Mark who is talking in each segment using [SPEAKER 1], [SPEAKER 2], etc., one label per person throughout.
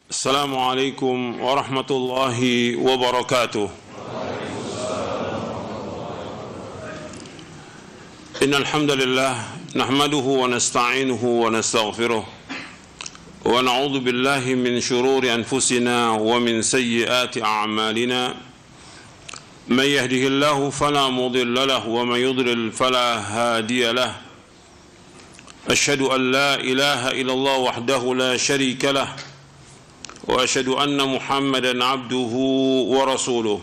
[SPEAKER 1] السلام عليكم ورحمة الله وبركاته. إن الحمد لله نحمده ونستعينه ونستغفره ونعوذ بالله من شرور أنفسنا ومن سيئات أعمالنا. من يهده الله فلا مضل له ومن يضلل فلا هادي له. أشهد أن لا إله إلا الله وحده لا شريك له وأشهد أن محمدا عبده ورسوله.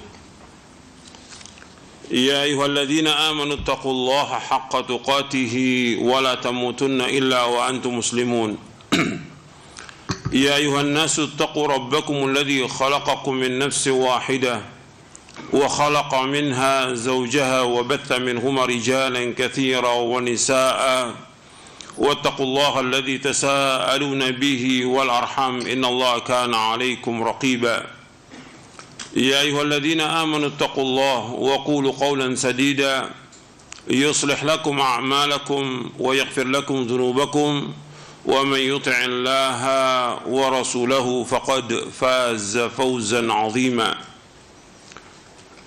[SPEAKER 1] يا أيها الذين آمنوا اتقوا الله حق تقاته ولا تموتن إلا وأنتم مسلمون. يا أيها الناس اتقوا ربكم الذي خلقكم من نفس واحدة وخلق منها زوجها وبث منهما رجالا كثيرا ونساء واتقوا الله الذي تساءلون به والأرحام إن الله كان عليكم رقيبا. يا أيها الذين آمنوا اتقوا الله وقولوا قولا سديدا يصلح لكم أعمالكم ويغفر لكم ذنوبكم ومن يطع الله ورسوله فقد فاز فوزا عظيما.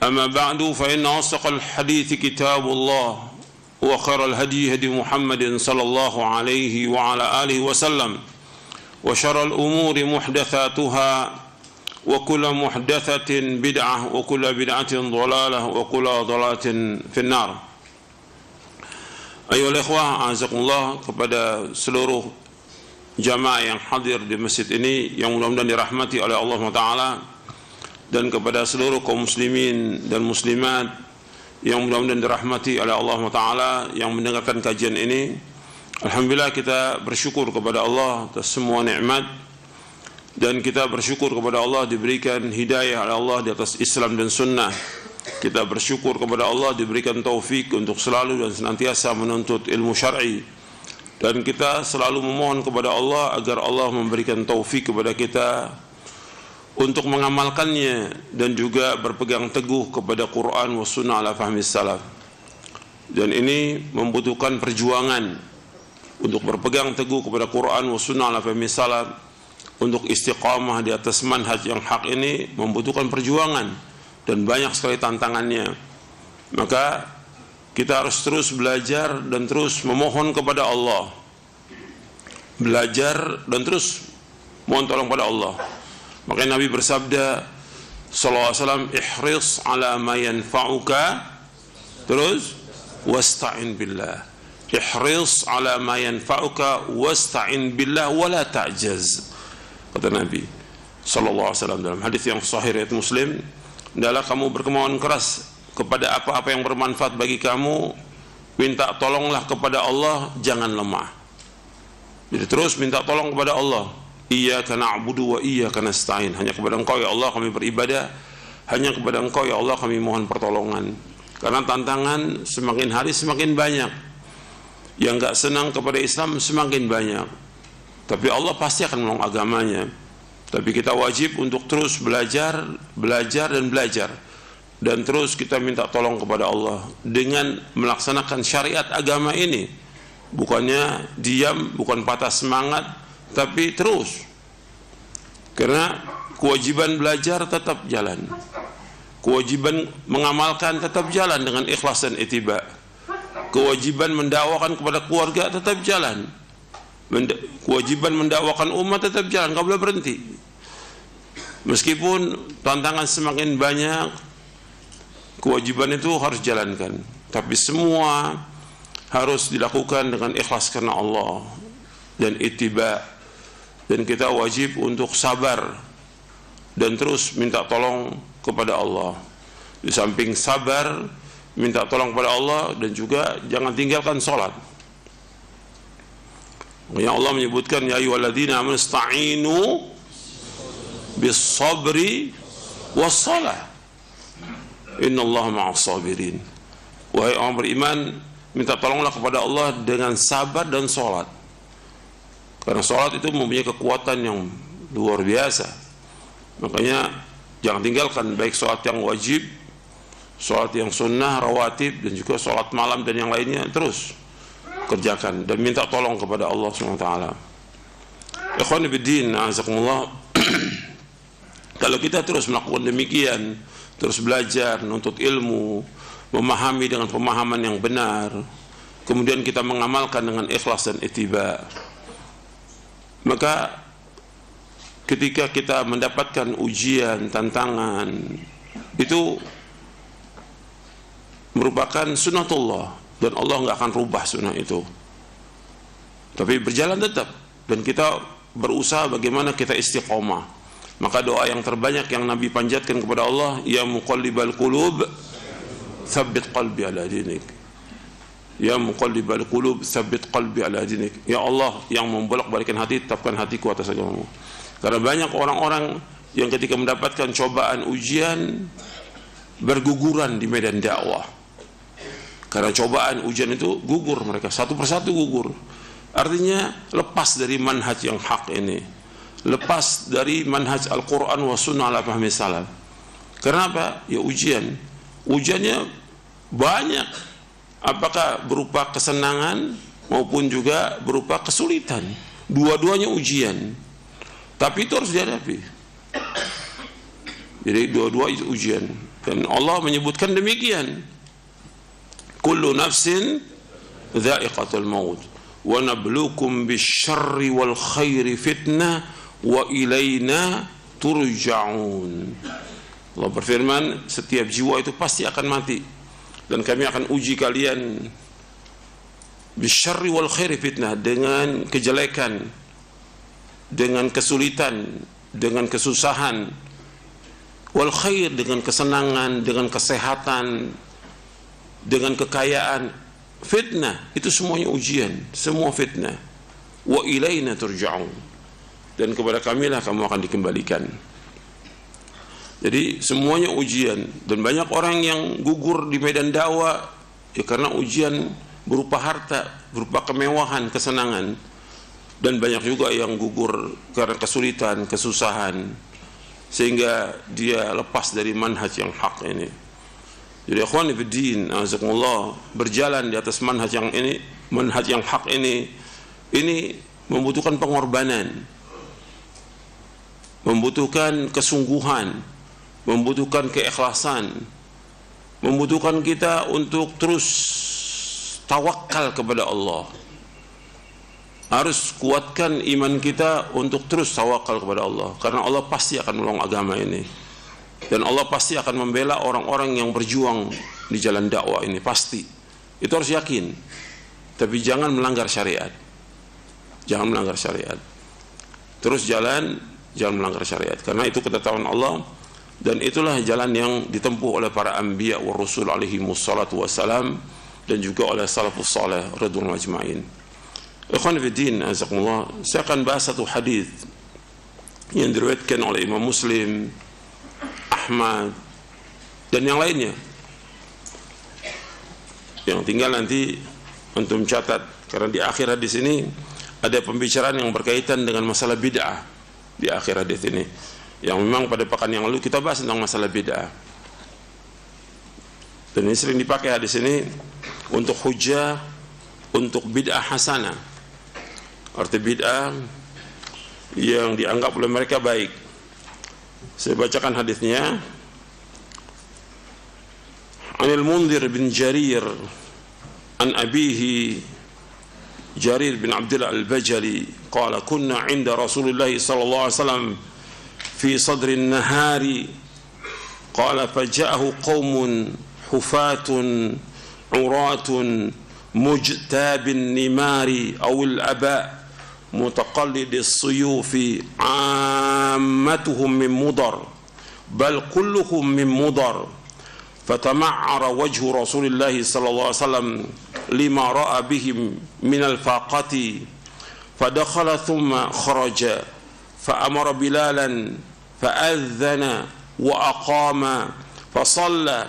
[SPEAKER 1] أما بعد فإن أصدق الحديث كتاب الله وخير الهدي هدي محمد صلى الله عليه وعلى آله وسلم وشر الأمور محدثاتها وكل محدثة بدعة وكل بدعة ضلالة وكل ضلالة في النار. Ayolah ikhwah, azakumullah, kepada seluruh jamaah yang hadir di masjid ini yang mudah-mudahan dirahmati oleh Allah Ta'ala, dan kepada seluruh kaum muslimin dan muslimat yang mudah-mudahan dirahmati oleh Allah Ta'ala yang mendengarkan kajian ini. Alhamdulillah, kita bersyukur kepada Allah atas semua nikmat, dan kita bersyukur kepada Allah diberikan hidayah oleh Allah di atas Islam dan Sunnah. Kita bersyukur kepada Allah diberikan taufik untuk selalu dan senantiasa menuntut ilmu syar'i, dan kita selalu memohon kepada Allah agar Allah memberikan taufik kepada kita untuk mengamalkannya dan juga berpegang teguh kepada Quran wa sunnah ala fahmi salaf. Dan ini membutuhkan perjuangan untuk berpegang teguh kepada Quran wa sunnah ala fahmi salaf. Untuk istiqamah di atas manhaj yang hak ini membutuhkan perjuangan dan banyak sekali tantangannya. Maka kita harus terus belajar dan terus memohon kepada Allah, belajar dan terus mohon tolong pada Allah. Makanya Nabi bersabda sallallahu alaihi wasallam, ihris ala ma yanfa'uka, terus wasta'in billah. Ihris ala ma yanfa'uka wasta'in billah wala ta'jaz. Kata Nabi sallallahu alaihi wasallam dalam hadis yang sahih riwayat Muslim, hendaklah kamu berkemauan keras kepada apa-apa yang bermanfaat bagi kamu, minta tolonglah kepada Allah, jangan lemah. Jadi terus minta tolong kepada Allah. Iyyaka na'budu wa iyyaka nasta'in. Hanya kepada Engkau ya Allah kami beribadah, hanya kepada Engkau ya Allah kami mohon pertolongan. Karena tantangan semakin hari semakin banyak, yang enggak senang kepada Islam semakin banyak. Tapi Allah pasti akan menolong agamanya. Tapi kita wajib untuk terus belajar, dan terus kita minta tolong kepada Allah dengan melaksanakan syariat agama ini. Bukannya diam, bukan patah semangat, tapi terus. Karena kewajiban belajar tetap jalan, kewajiban mengamalkan tetap jalan dengan ikhlas dan ittiba, kewajiban mendakwakan kepada keluarga tetap jalan, kewajiban mendakwakan umat tetap jalan, nggak boleh berhenti. Meskipun tantangan semakin banyak, kewajiban itu harus jalankan, tapi semua harus dilakukan dengan ikhlas karena Allah dan ittiba. Dan kita wajib untuk sabar dan terus minta tolong kepada Allah. Di samping sabar, minta tolong kepada Allah, dan juga jangan tinggalkan sholat. Yang Allah menyebutkan, ya ayyuhalladzina amanu ista'inu bis-sabri was-shalah innallaha ma'as sabirin. Wahai orang beriman, minta tolonglah kepada Allah dengan sabar dan sholat. Karena sholat itu mempunyai kekuatan yang luar biasa. Makanya jangan tinggalkan, baik sholat yang wajib, sholat yang sunnah, rawatib, dan juga sholat malam dan yang lainnya. Terus kerjakan dan minta tolong kepada Allah SWT. Ikhwan fillah, azakumullah. Kalau kita terus melakukan demikian, terus belajar, menuntut ilmu, memahami dengan pemahaman yang benar, kemudian kita mengamalkan dengan ikhlas dan ittiba, maka ketika kita mendapatkan ujian, tantangan, itu merupakan sunnatullah, dan Allah nggak akan rubah sunnah itu, tapi berjalan tetap, dan kita berusaha bagaimana kita istiqomah. Maka doa yang terbanyak yang Nabi panjatkan kepada Allah, ya muqallibal qulub tsabbit qalbi ala dinik. Ya muqallibal qulub tsabbit qalbi ala dinik. Ya Allah yang membolak-balikan hati, tetapkan hatiku atas agamamu. Karena banyak orang-orang yang ketika mendapatkan cobaan ujian berguguran di medan dakwah. Karena cobaan ujian itu gugur mereka, satu persatu gugur. Artinya lepas dari manhaj yang hak ini, lepas dari manhaj Al-Quran wa sunnah ala fahmi salaf. Kenapa? Ya ujian. Ujiannya banyak. Apakah berupa kesenangan maupun juga berupa kesulitan. Dua-duanya ujian. Tapi itu harus dihadapi. Jadi dua-dua itu ujian. Dan Allah menyebutkan demikian. Kullu nafsin dha'iqatul maut. Wa nabluukum bisyarri wal khairi fitnah wa ilaina turja'un. Allah berfirman, setiap jiwa itu pasti akan mati, dan kami akan uji kalian bisyarri wal khairi fitnah, dengan kejelekan, dengan kesulitan, dengan kesusahan, wal khair dengan kesenangan, dengan kesehatan, dengan kekayaan. Fitnah itu semuanya ujian, semua fitnah. Wa ilaina turja'un, dan kepada kamilah kamu akan dikembalikan. Jadi semuanya ujian, dan banyak orang yang gugur di medan dakwah ya karena ujian berupa harta, berupa kemewahan, kesenangan, dan banyak juga yang gugur karena kesulitan, kesusahan, sehingga dia lepas dari manhaj yang hak ini. Jadi ikhwan fillah, azakumullah, berjalan di atas manhaj yang ini, manhaj yang hak ini membutuhkan pengorbanan, membutuhkan kesungguhan, membutuhkan keikhlasan, membutuhkan kita untuk terus tawakal kepada Allah. Harus kuatkan iman kita untuk terus tawakal kepada Allah, karena Allah pasti akan menolong agama ini, dan Allah pasti akan membela orang-orang yang berjuang di jalan dakwah ini, pasti. Itu harus yakin. Tapi jangan melanggar syariat. Jangan melanggar syariat. Terus jalan, jangan melanggar syariat, karena itu ketetapan Allah, dan itulah jalan yang ditempuh oleh para anbiya wa rasul alaihi wassalatu wassalam, dan juga oleh salafus salih radhiyallahu ajma'in. Ikhwan fillah, azakumullah, saya akan bahas satu hadis yang diriwayatkan oleh Imam Muslim, Ahmad, dan yang lainnya. Yang tinggal nanti antum catat, karena di akhir hadis ini ada pembicaraan yang berkaitan dengan masalah bid'ah di akhir hadis ini, yang memang pada pekan yang lalu kita bahas tentang masalah bid'ah, dan ini sering dipakai hadis ini untuk hujah untuk bid'ah hasanah, arti bid'ah yang dianggap oleh mereka baik. Saya bacakan hadisnya. Anil Mundhir bin Jarir an abihi Jarir bin Abdullah al-Bajali qala kunna 'inda Rasulillah sallallahu alaihi wasallam fi sadri an-nahari qala faja'ahu qaumun hufatun 'uratun mujtabin nimari aw al-aba متقلد السيوف عامتهم من مضر بل كلهم من مضر فتمعر وجه رسول الله صلى الله عليه وسلم لما رأى بهم من الفاقة فدخل ثم خرج فأمر بلالا فأذن وأقام فصلى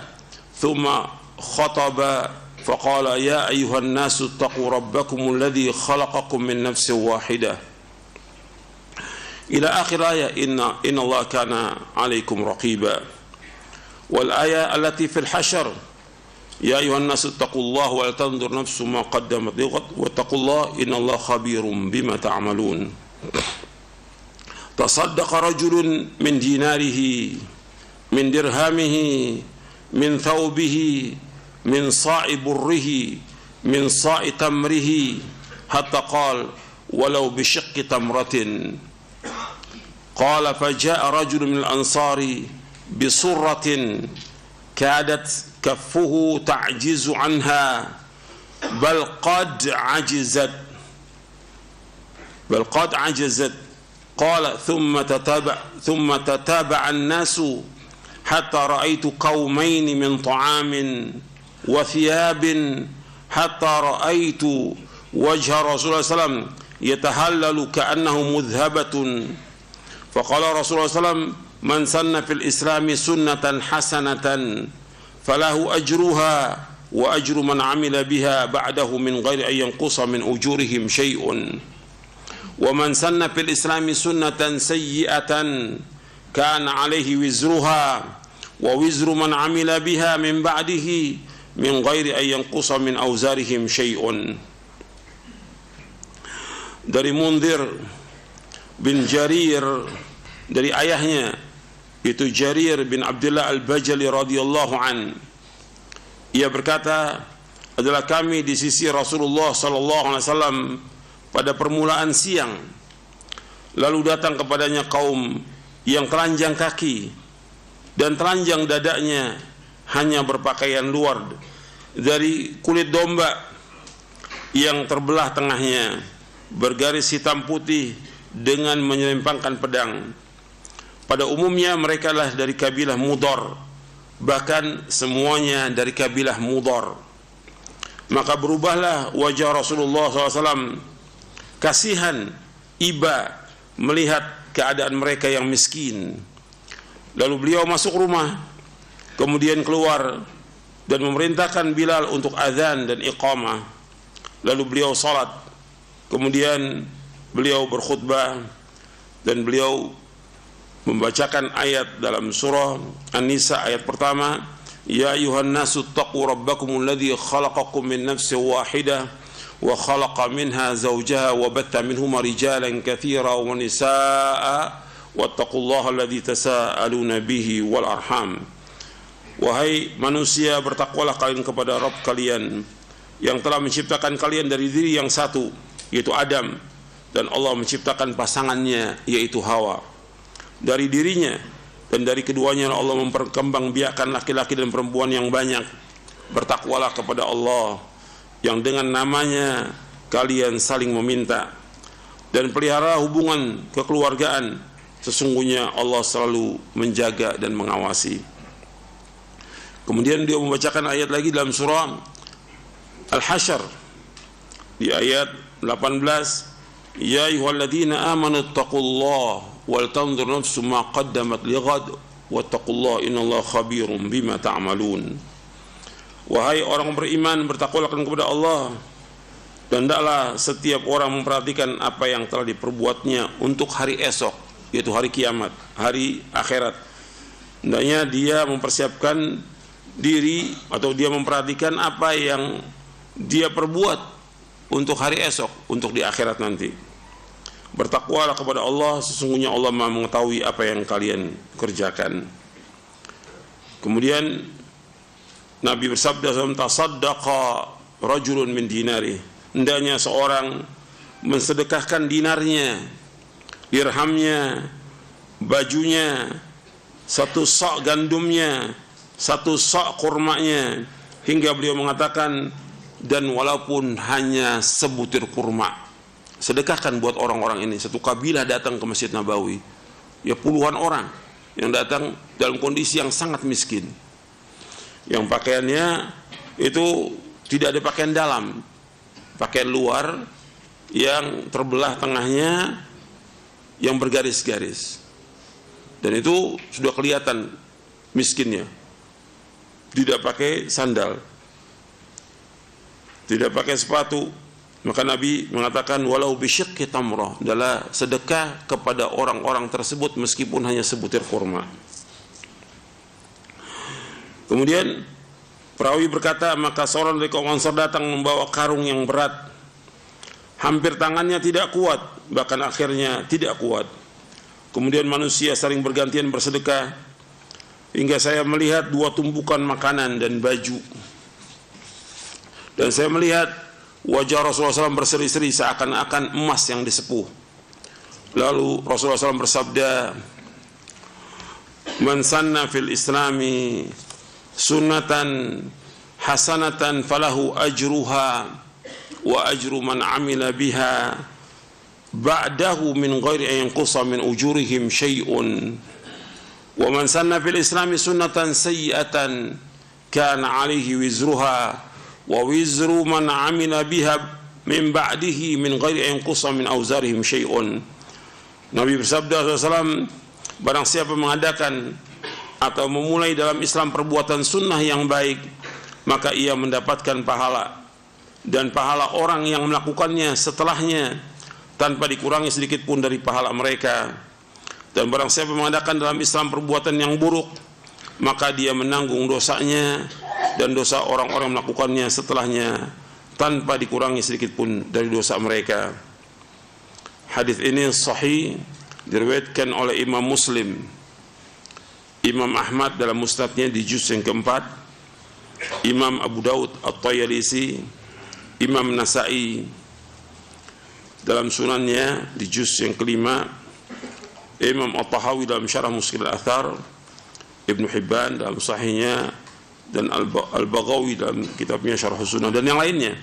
[SPEAKER 1] ثم خطب فقال يا أيها الناس اتقوا ربكم الذي خلقكم من نفس واحدة إلى آخر آية إن الله كان عليكم رقيبا والآية التي في الحشر يا أيها الناس اتقوا الله ولتنظر نفس ما قدمت لغد واتقوا الله إن الله خبير بما تعملون. tasaddaqa rajulun min dinarihi min dirhamihi min thawbihi min sa'i burrihi min sa'i tamrihi hatta qala walau bishiqqi tamratin. Qala faja'a rajulun min al-ansari bisurratin kadat kaffuhu ta'jizu anha bal qad ajizat qala thumma tataba'a an-nasu hatta ra'aitu qaumain min ta'amin wa thiyabin hatta ra'aitu wajha Rasulullah sallam yatahallalu ka'annahu mudhhabatun. Faqala Rasulullah sallam man sanna fil islami sunnatan hasanatan falahu ajruha wa ajru man amila biha ba'dahu min ghairi an yanqusa min ujurihim syai'un wa man sanna fil islami sunnatan sayyi'atan kana alaihi wizruha wa wizru man amila biha min ba'dihi min ghairi an yanqusa min auzarihim syai'un. Dari Mundhir bin Jarir, dari ayahnya itu Jarir bin Abdullah al-Bajali radhiyallahu an, ia berkata, adalah kami di sisi Rasulullah sallallahu alaihi wasallam pada permulaan siang, lalu datang kepadanya kaum yang telanjang kaki dan telanjang dadanya, hanya berpakaian luar dari kulit domba yang terbelah tengahnya, bergaris hitam putih dengan menyelempangkan pedang. Pada umumnya mereka lah dari kabilah Mudhar, bahkan semuanya dari kabilah Mudhar. Maka berubahlah wajah Rasulullah SAW, kasihan, iba melihat keadaan mereka yang miskin. Lalu beliau masuk rumah, kemudian keluar dan memerintahkan Bilal untuk azan dan iqamah. Lalu beliau salat, kemudian beliau berkhutbah dan beliau membacakan ayat dalam surah An-Nisa ayat pertama, ya ayuhan nasu taqu rabbakumul ladzi khalaqakum min nafsin wahidah wa khalaqa minha zawjaha wa batta minhuma rijalan katsira wa nisaa wattaqullaha alladzi tasaaluna bihi wal arham. Wahai manusia, bertakwalah kalian kepada Rabb kalian yang telah menciptakan kalian dari diri yang satu, yaitu Adam, dan Allah menciptakan pasangannya, yaitu Hawa, dari dirinya, dan dari keduanya Allah memperkembangbiakkan laki-laki dan perempuan yang banyak. Bertakwalah kepada Allah yang dengan namanya kalian saling meminta, dan pelihara hubungan kekeluargaan, sesungguhnya Allah selalu menjaga dan mengawasi. Kemudian dia membacakan ayat lagi dalam surah Al-Hasyr di ayat 18, ya ayyuhalladzina amanu taqullaha wal tanzur nafsum ma qaddamat lighad wattaqullaha innallaha khabirum bima ta'malun. Wahai orang beriman, bertakwalah kepada Allah dan hendaklah setiap orang memperhatikan apa yang telah diperbuatnya untuk hari esok, yaitu hari kiamat, hari akhirat. Hendaknya dia mempersiapkan diri atau dia memperhatikan apa yang dia perbuat untuk hari esok, untuk di akhirat nanti. Bertakwalah kepada Allah, sesungguhnya Allah Maha mengetahui apa yang kalian kerjakan. Kemudian Nabi bersabda, tasaddaqa rajulun min dinari, hendaknya seorang mensedekahkan dinarnya, dirhamnya, bajunya, satu sak gandumnya, satu sak kurmanya, hingga beliau mengatakan, dan walaupun hanya sebutir kurma, sedekahkan buat orang-orang ini. Satu kabilah datang ke Masjid Nabawi, ya puluhan orang yang datang dalam kondisi yang sangat miskin, yang pakaiannya itu tidak ada pakaian dalam, pakaian luar yang terbelah tengahnya, yang bergaris-garis, dan itu sudah kelihatan miskinnya. Tidak pakai sandal, tidak pakai sepatu. Maka Nabi mengatakan walau bisyiqqi tamrah, adalah sedekah kepada orang-orang tersebut meskipun hanya sebutir kurma. Kemudian perawi berkata, maka seorang dari kaum Ansar datang membawa karung yang berat, hampir tangannya tidak kuat, bahkan akhirnya tidak kuat. Kemudian manusia saling bergantian bersedekah, hingga saya melihat dua tumpukan makanan dan baju. Dan saya melihat wajah Rasulullah SAW berseri-seri seakan-akan emas yang disepuh. Lalu Rasulullah SAW bersabda, "Man sanna fil islami sunnatan hasanatan falahu ajruha wa ajru man amila biha ba'dahu min ghairi an yanqusa min ujurihim syai'un wa man sanna fil islami sunnatan sayyi'atan kana 'alaihi wizruha wa wizru man amila biha min ba'dihi min ghairi an yanqusa min awzarihim syai'un." Nabi bersabda SAW, barang siapa mengadakan atau memulai dalam Islam perbuatan sunnah yang baik, maka ia mendapatkan pahala dan pahala orang yang melakukannya setelahnya tanpa dikurangi sedikit pun dari pahala mereka. Dan barang siapa mengadakan dalam Islam perbuatan yang buruk, maka dia menanggung dosanya dan dosa orang-orang melakukannya setelahnya tanpa dikurangi sedikit pun dari dosa mereka. Hadis ini sahih, diriwayatkan oleh Imam Muslim, Imam Ahmad dalam musnadnya di juz yang keempat, Imam Abu Daud At-Tayalisi, Imam Nasa'i dalam sunannya di juz yang kelima, Imam At-Tahawi dalam syarah Mushkil Al-Athar, Ibnu Hibban dalam sahihnya, dan Al-Baghawi dalam kitabnya Syarh Sunnah, dan yang lainnya.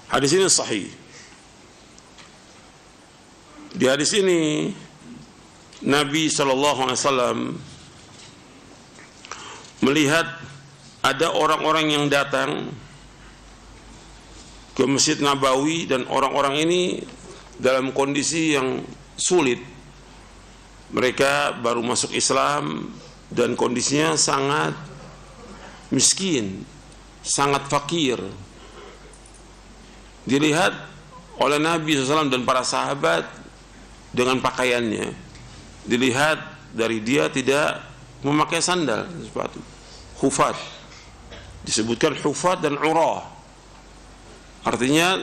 [SPEAKER 1] Hadis ini sahih. Di hadis ini Nabi SAW melihat ada orang-orang yang datang ke Masjid Nabawi, dan orang-orang ini dalam kondisi yang sulit. Mereka baru masuk Islam dan kondisinya sangat miskin, sangat fakir. Dilihat oleh Nabi SAW dan para sahabat dengan pakaiannya. Dilihat dari dia tidak memakai sandal, sepatu. Hufat. Disebutkan hufat dan urah. Artinya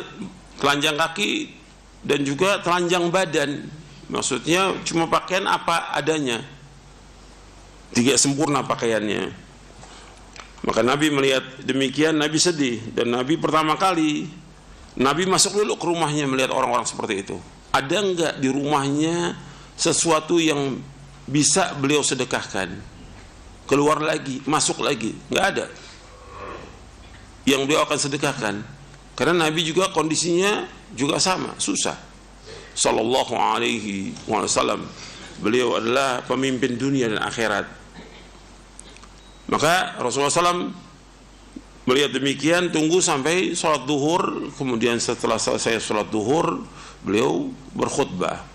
[SPEAKER 1] telanjang kaki dan juga telanjang badan. Maksudnya cuma pakaian apa adanya, tidak sempurna pakaiannya. Maka Nabi melihat demikian, Nabi sedih. Dan Nabi pertama kali, Nabi masuk dulu ke rumahnya melihat orang-orang seperti itu. Ada enggak di rumahnya sesuatu yang bisa beliau sedekahkan? Keluar lagi, masuk lagi, enggak ada yang beliau akan sedekahkan. Karena Nabi juga kondisinya juga sama, susah. Sallallahu alaihi wasallam, beliau adalah pemimpin dunia dan akhirat. Maka Rasulullah SAW melihat demikian, tunggu sampai sholat duhur. Kemudian setelah selesai sholat duhur, beliau berkhutbah,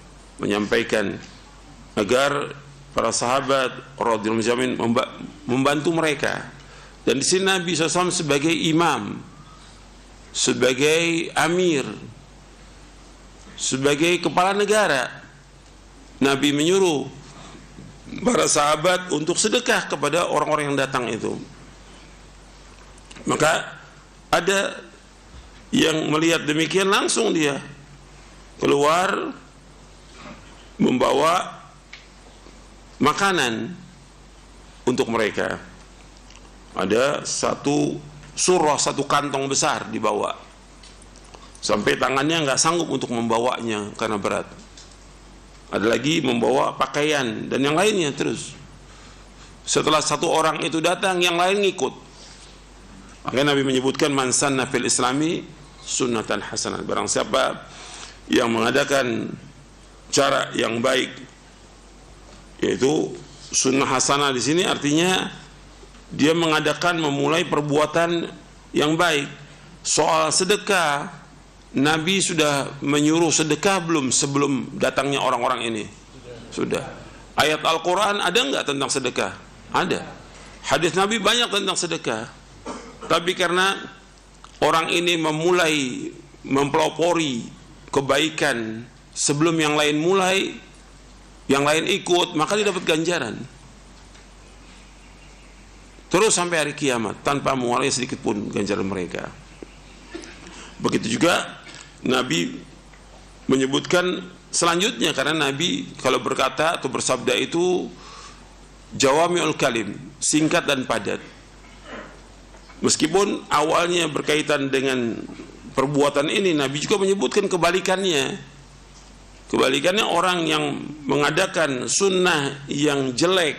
[SPEAKER 1] menyampaikan agar para sahabat radhiyallahu anhum membantu mereka. Dan di sini Nabi SAW sebagai imam, sebagai amir, sebagai kepala negara, Nabi menyuruh para sahabat untuk sedekah kepada orang-orang yang datang itu. Maka ada yang melihat demikian, langsung dia keluar membawa makanan untuk mereka. Ada satu surah, satu kantong besar dibawa, sampai tangannya nggak sanggup untuk membawanya karena berat. Ada lagi membawa pakaian dan yang lainnya. Terus setelah satu orang itu datang, yang lain ngikut. Makanya Nabi menyebutkan, man sanna fil islami sunnatan hasanah, barang siapa yang mengadakan cara yang baik, yaitu sunnah hasanah di sini artinya dia mengadakan, memulai perbuatan yang baik. Soal sedekah, Nabi sudah menyuruh sedekah belum sebelum datangnya orang-orang ini? Sudah. Ayat Al-Quran ada enggak tentang sedekah? Ada. Hadis Nabi banyak tentang sedekah. Tapi karena orang ini memulai mempelopori kebaikan sebelum yang lain mulai, yang lain ikut, maka dia dapat ganjaran terus sampai hari kiamat tanpa mengurangi sedikit pun ganjaran mereka. Begitu juga Nabi menyebutkan selanjutnya, karena Nabi kalau berkata atau bersabda itu jawami'ul kalim, singkat dan padat. Meskipun awalnya berkaitan dengan perbuatan ini, Nabi juga menyebutkan kebalikannya. Kebalikannya, orang yang mengadakan sunnah yang jelek,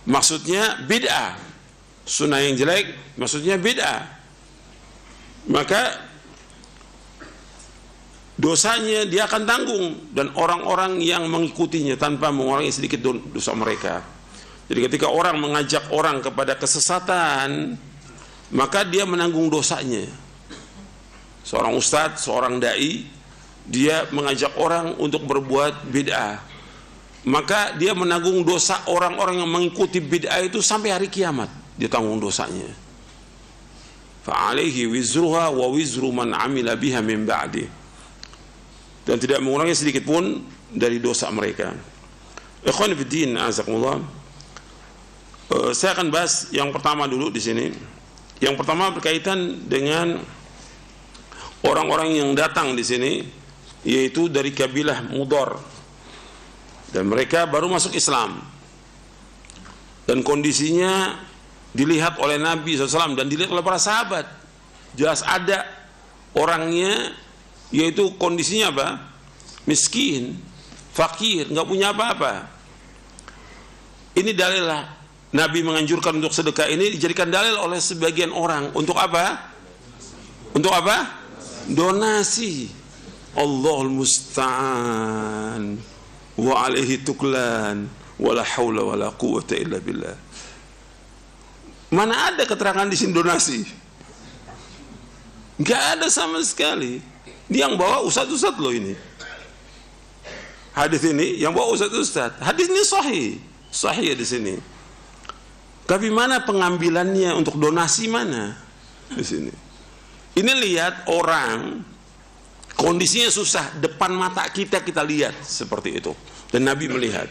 [SPEAKER 1] maksudnya bid'ah. Sunnah yang jelek maksudnya bid'ah. Maka dosanya dia akan tanggung, dan orang-orang yang mengikutinya tanpa mengurangi sedikit dosa mereka. Jadi ketika orang mengajak orang kepada kesesatan, maka dia menanggung dosanya. Seorang ustadz, seorang dai, dia mengajak orang untuk berbuat bid'ah, maka dia menanggung dosa orang-orang yang mengikuti bid'ah itu sampai hari kiamat. Dia tanggung dosanya. Fa'alaihi wizruha wa wizru man amila biha min ba'di, dan tidak mengurangi sedikit pun dari dosa mereka. Ikhwan fiddin, azakumullah. Saya akan bahas yang pertama dulu di sini. Yang pertama berkaitan dengan orang-orang yang datang di sini, yaitu dari kabilah Mudar, dan mereka baru masuk Islam, dan kondisinya dilihat oleh Nabi SAW dan dilihat oleh para sahabat. Jelas ada orangnya, yaitu kondisinya apa? Miskin, fakir, nggak punya apa-apa. Ini dalil lah, Nabi menganjurkan untuk sedekah ini dijadikan dalil oleh sebagian orang untuk apa? Untuk apa? Donasi. Allahul musta'an wa alaihi tuklan wala haula wala quwwata illa billah. Mana ada keterangan di sini donasi? Nggak ada sama sekali. Dia yang bawa ustadz-ustadz loh ini. Hadis ini yang bawa ustadz-ustadz. Hadis ini sahih di sini. Tapi mana pengambilannya untuk donasi, mana di sini? Ini lihat orang kondisinya susah, depan mata kita lihat seperti itu, dan Nabi melihat.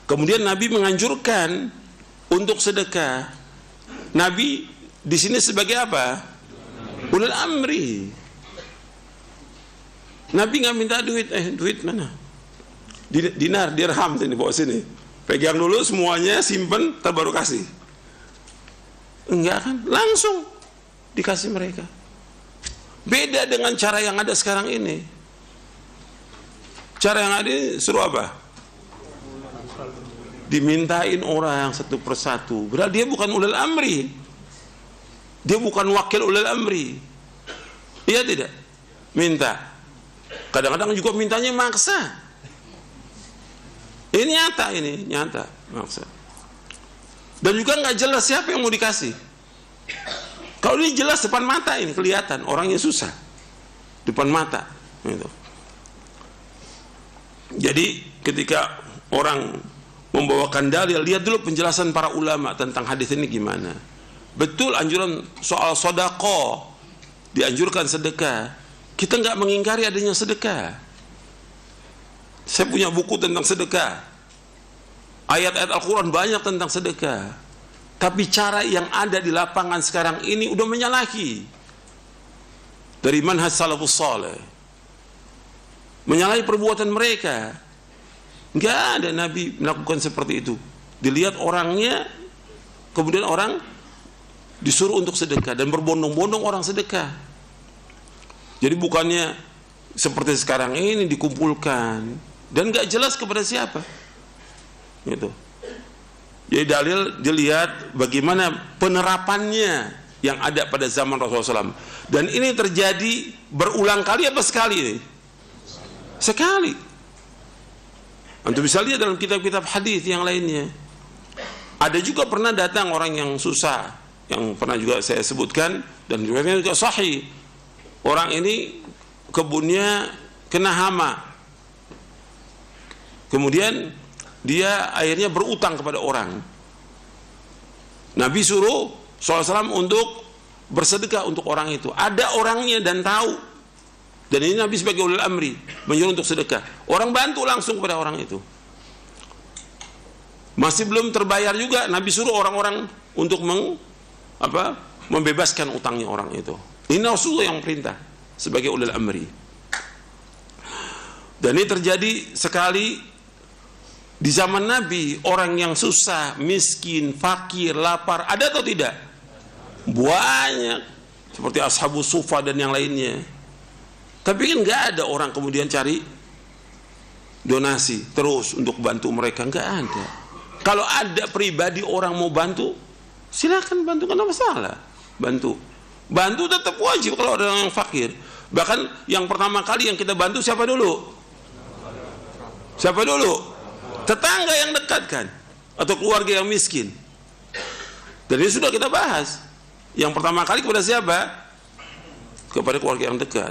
[SPEAKER 1] Kemudian Nabi menganjurkan untuk sedekah. Nabi di sini sebagai apa? Ulul amri. Nabi nggak minta duit, duit mana? Dinar, dirham sini, bawa sini. Pegang dulu semuanya, simpen, baru kasih. Enggak kan? Langsung dikasih mereka. Beda dengan cara yang ada sekarang ini. Cara yang ada suruh apa? Dimintain orang satu persatu. Berarti dia bukan ulul amri. Dia bukan wakil ulul amri. Iya tidak? Minta. Kadang-kadang juga mintanya maksa. Ini nyata maksa. Dan juga nggak jelas siapa yang mau dikasih. Kalau ini jelas depan mata, ini kelihatan orangnya susah depan mata. Gitu. Jadi ketika orang membawakan dalil, lihat dulu penjelasan para ulama tentang hadis ini gimana. Betul anjuran soal sedekah, dianjurkan sedekah. Kita nggak mengingkari adanya sedekah. Saya punya buku tentang sedekah. Ayat-ayat Al-Quran banyak tentang sedekah. Tapi cara yang ada di lapangan sekarang ini udah menyalahi dari manhaj salafus saleh, menyalahi perbuatan mereka. Nggak ada Nabi melakukan seperti itu. Dilihat orangnya, kemudian orang disuruh untuk sedekah, dan berbondong-bondong orang sedekah. Jadi bukannya seperti sekarang ini dikumpulkan dan nggak jelas kepada siapa. Gitu. Jadi dalil dilihat bagaimana penerapannya yang ada pada zaman Rasulullah SAW. Dan ini terjadi berulang kali apa sekali? Sekali. Antum bisa lihat dalam kitab-kitab hadis yang lainnya. Ada juga pernah datang orang yang susah, yang pernah juga saya sebutkan, dan riwayatnya juga sahih. Orang ini kebunnya kena hama. Kemudian dia akhirnya berutang kepada orang. Nabi suruh SAW untuk bersedekah untuk orang itu. Ada orangnya dan tahu. Dan ini Nabi sebagai ulul amri menyuruh untuk sedekah. Orang bantu langsung kepada orang itu. Masih belum terbayar juga, Nabi suruh orang-orang untuk membebaskan utangnya orang itu. Ini Rasulullah yang perintah sebagai ulul amri. Dan ini terjadi sekali di zaman Nabi. Orang yang susah, miskin, fakir, lapar, ada atau tidak? Banyak. Seperti Ashabus Sufa dan yang lainnya. Tapi kan nggak ada orang kemudian cari donasi terus untuk bantu mereka, nggak ada. Kalau ada pribadi orang mau bantu, silakan bantu, kan apa masalah? Bantu tetap wajib kalau ada orang yang fakir. Bahkan yang pertama kali yang kita bantu siapa dulu? Tetangga yang dekat kan, atau keluarga yang miskin. Dan ini sudah kita bahas. Yang pertama kali kepada siapa? Kepada keluarga yang dekat.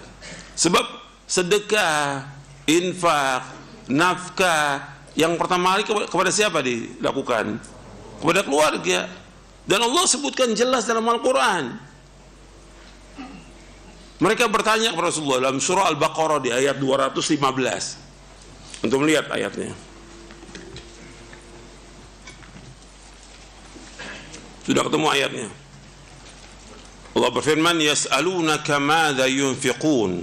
[SPEAKER 1] Sebab sedekah, infak, nafkah yang pertama kali kepada siapa dilakukan? Kepada keluarga. Dan Allah sebutkan jelas dalam Al-Quran. Mereka bertanya kepada Rasulullah dalam surah Al-Baqarah di ayat 215. Untuk melihat ayatnya. Sudah ketemu ayatnya. Allah berfirman, yas'alunaka madza yunfiqun.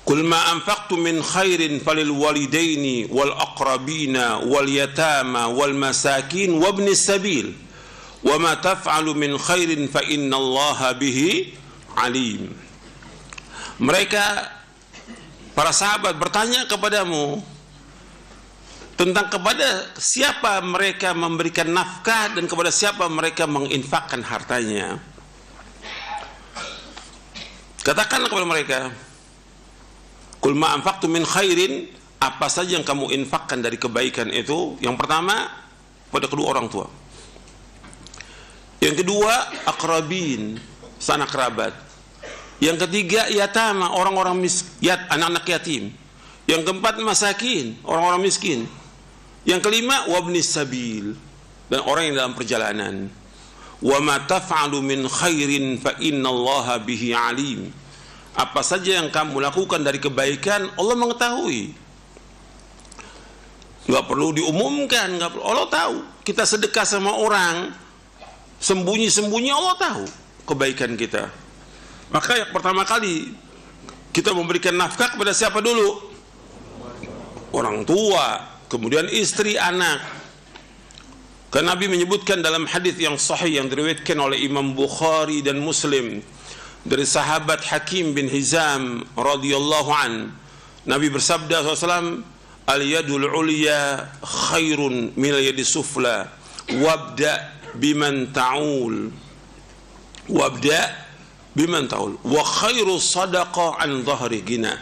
[SPEAKER 1] Qul ma anfaqtum min khairin falil walidaini wal aqrabina wal yatama wal masakin wabnis sabil. Wa ma taf'alu min khairin fa innallaha bihi alim. Mereka, para sahabat, bertanya kepadamu tentang kepada siapa mereka memberikan nafkah dan kepada siapa mereka menginfakkan hartanya. Katakanlah kepada mereka, qul ma anfaqtum min khairin, apa saja yang kamu infakkan dari kebaikan itu. Yang pertama, pada kedua orang tua. Yang kedua, aqrabin, sanak kerabat. Yang ketiga, yatama, orang-orang anak-anak yatim. Yang keempat, masakin, orang-orang miskin. Yang kelima, wabnis sabil, dan orang yang dalam perjalanan. Wa ma taf'alu min khairin fa innallaha bihi alim. Apa saja yang kamu lakukan dari kebaikan, Allah mengetahui. Enggak perlu diumumkan, enggak perlu. Allah tahu. Kita sedekah sama orang, sembunyi-sembunyi Allah tahu kebaikan kita. Maka yang pertama kali kita memberikan nafkah kepada siapa dulu? Orang tua, kemudian istri, anak. Karena Nabi menyebutkan dalam hadis yang sahih yang diriwayatkan oleh Imam Bukhari dan Muslim dari sahabat Hakim bin Hizam radhiyallahu an, Nabi bersabda SAW, al-yadul ulya khairun min al-yadi sufla wabda biman ta'ul wa khairu sadaqa an dhahri gina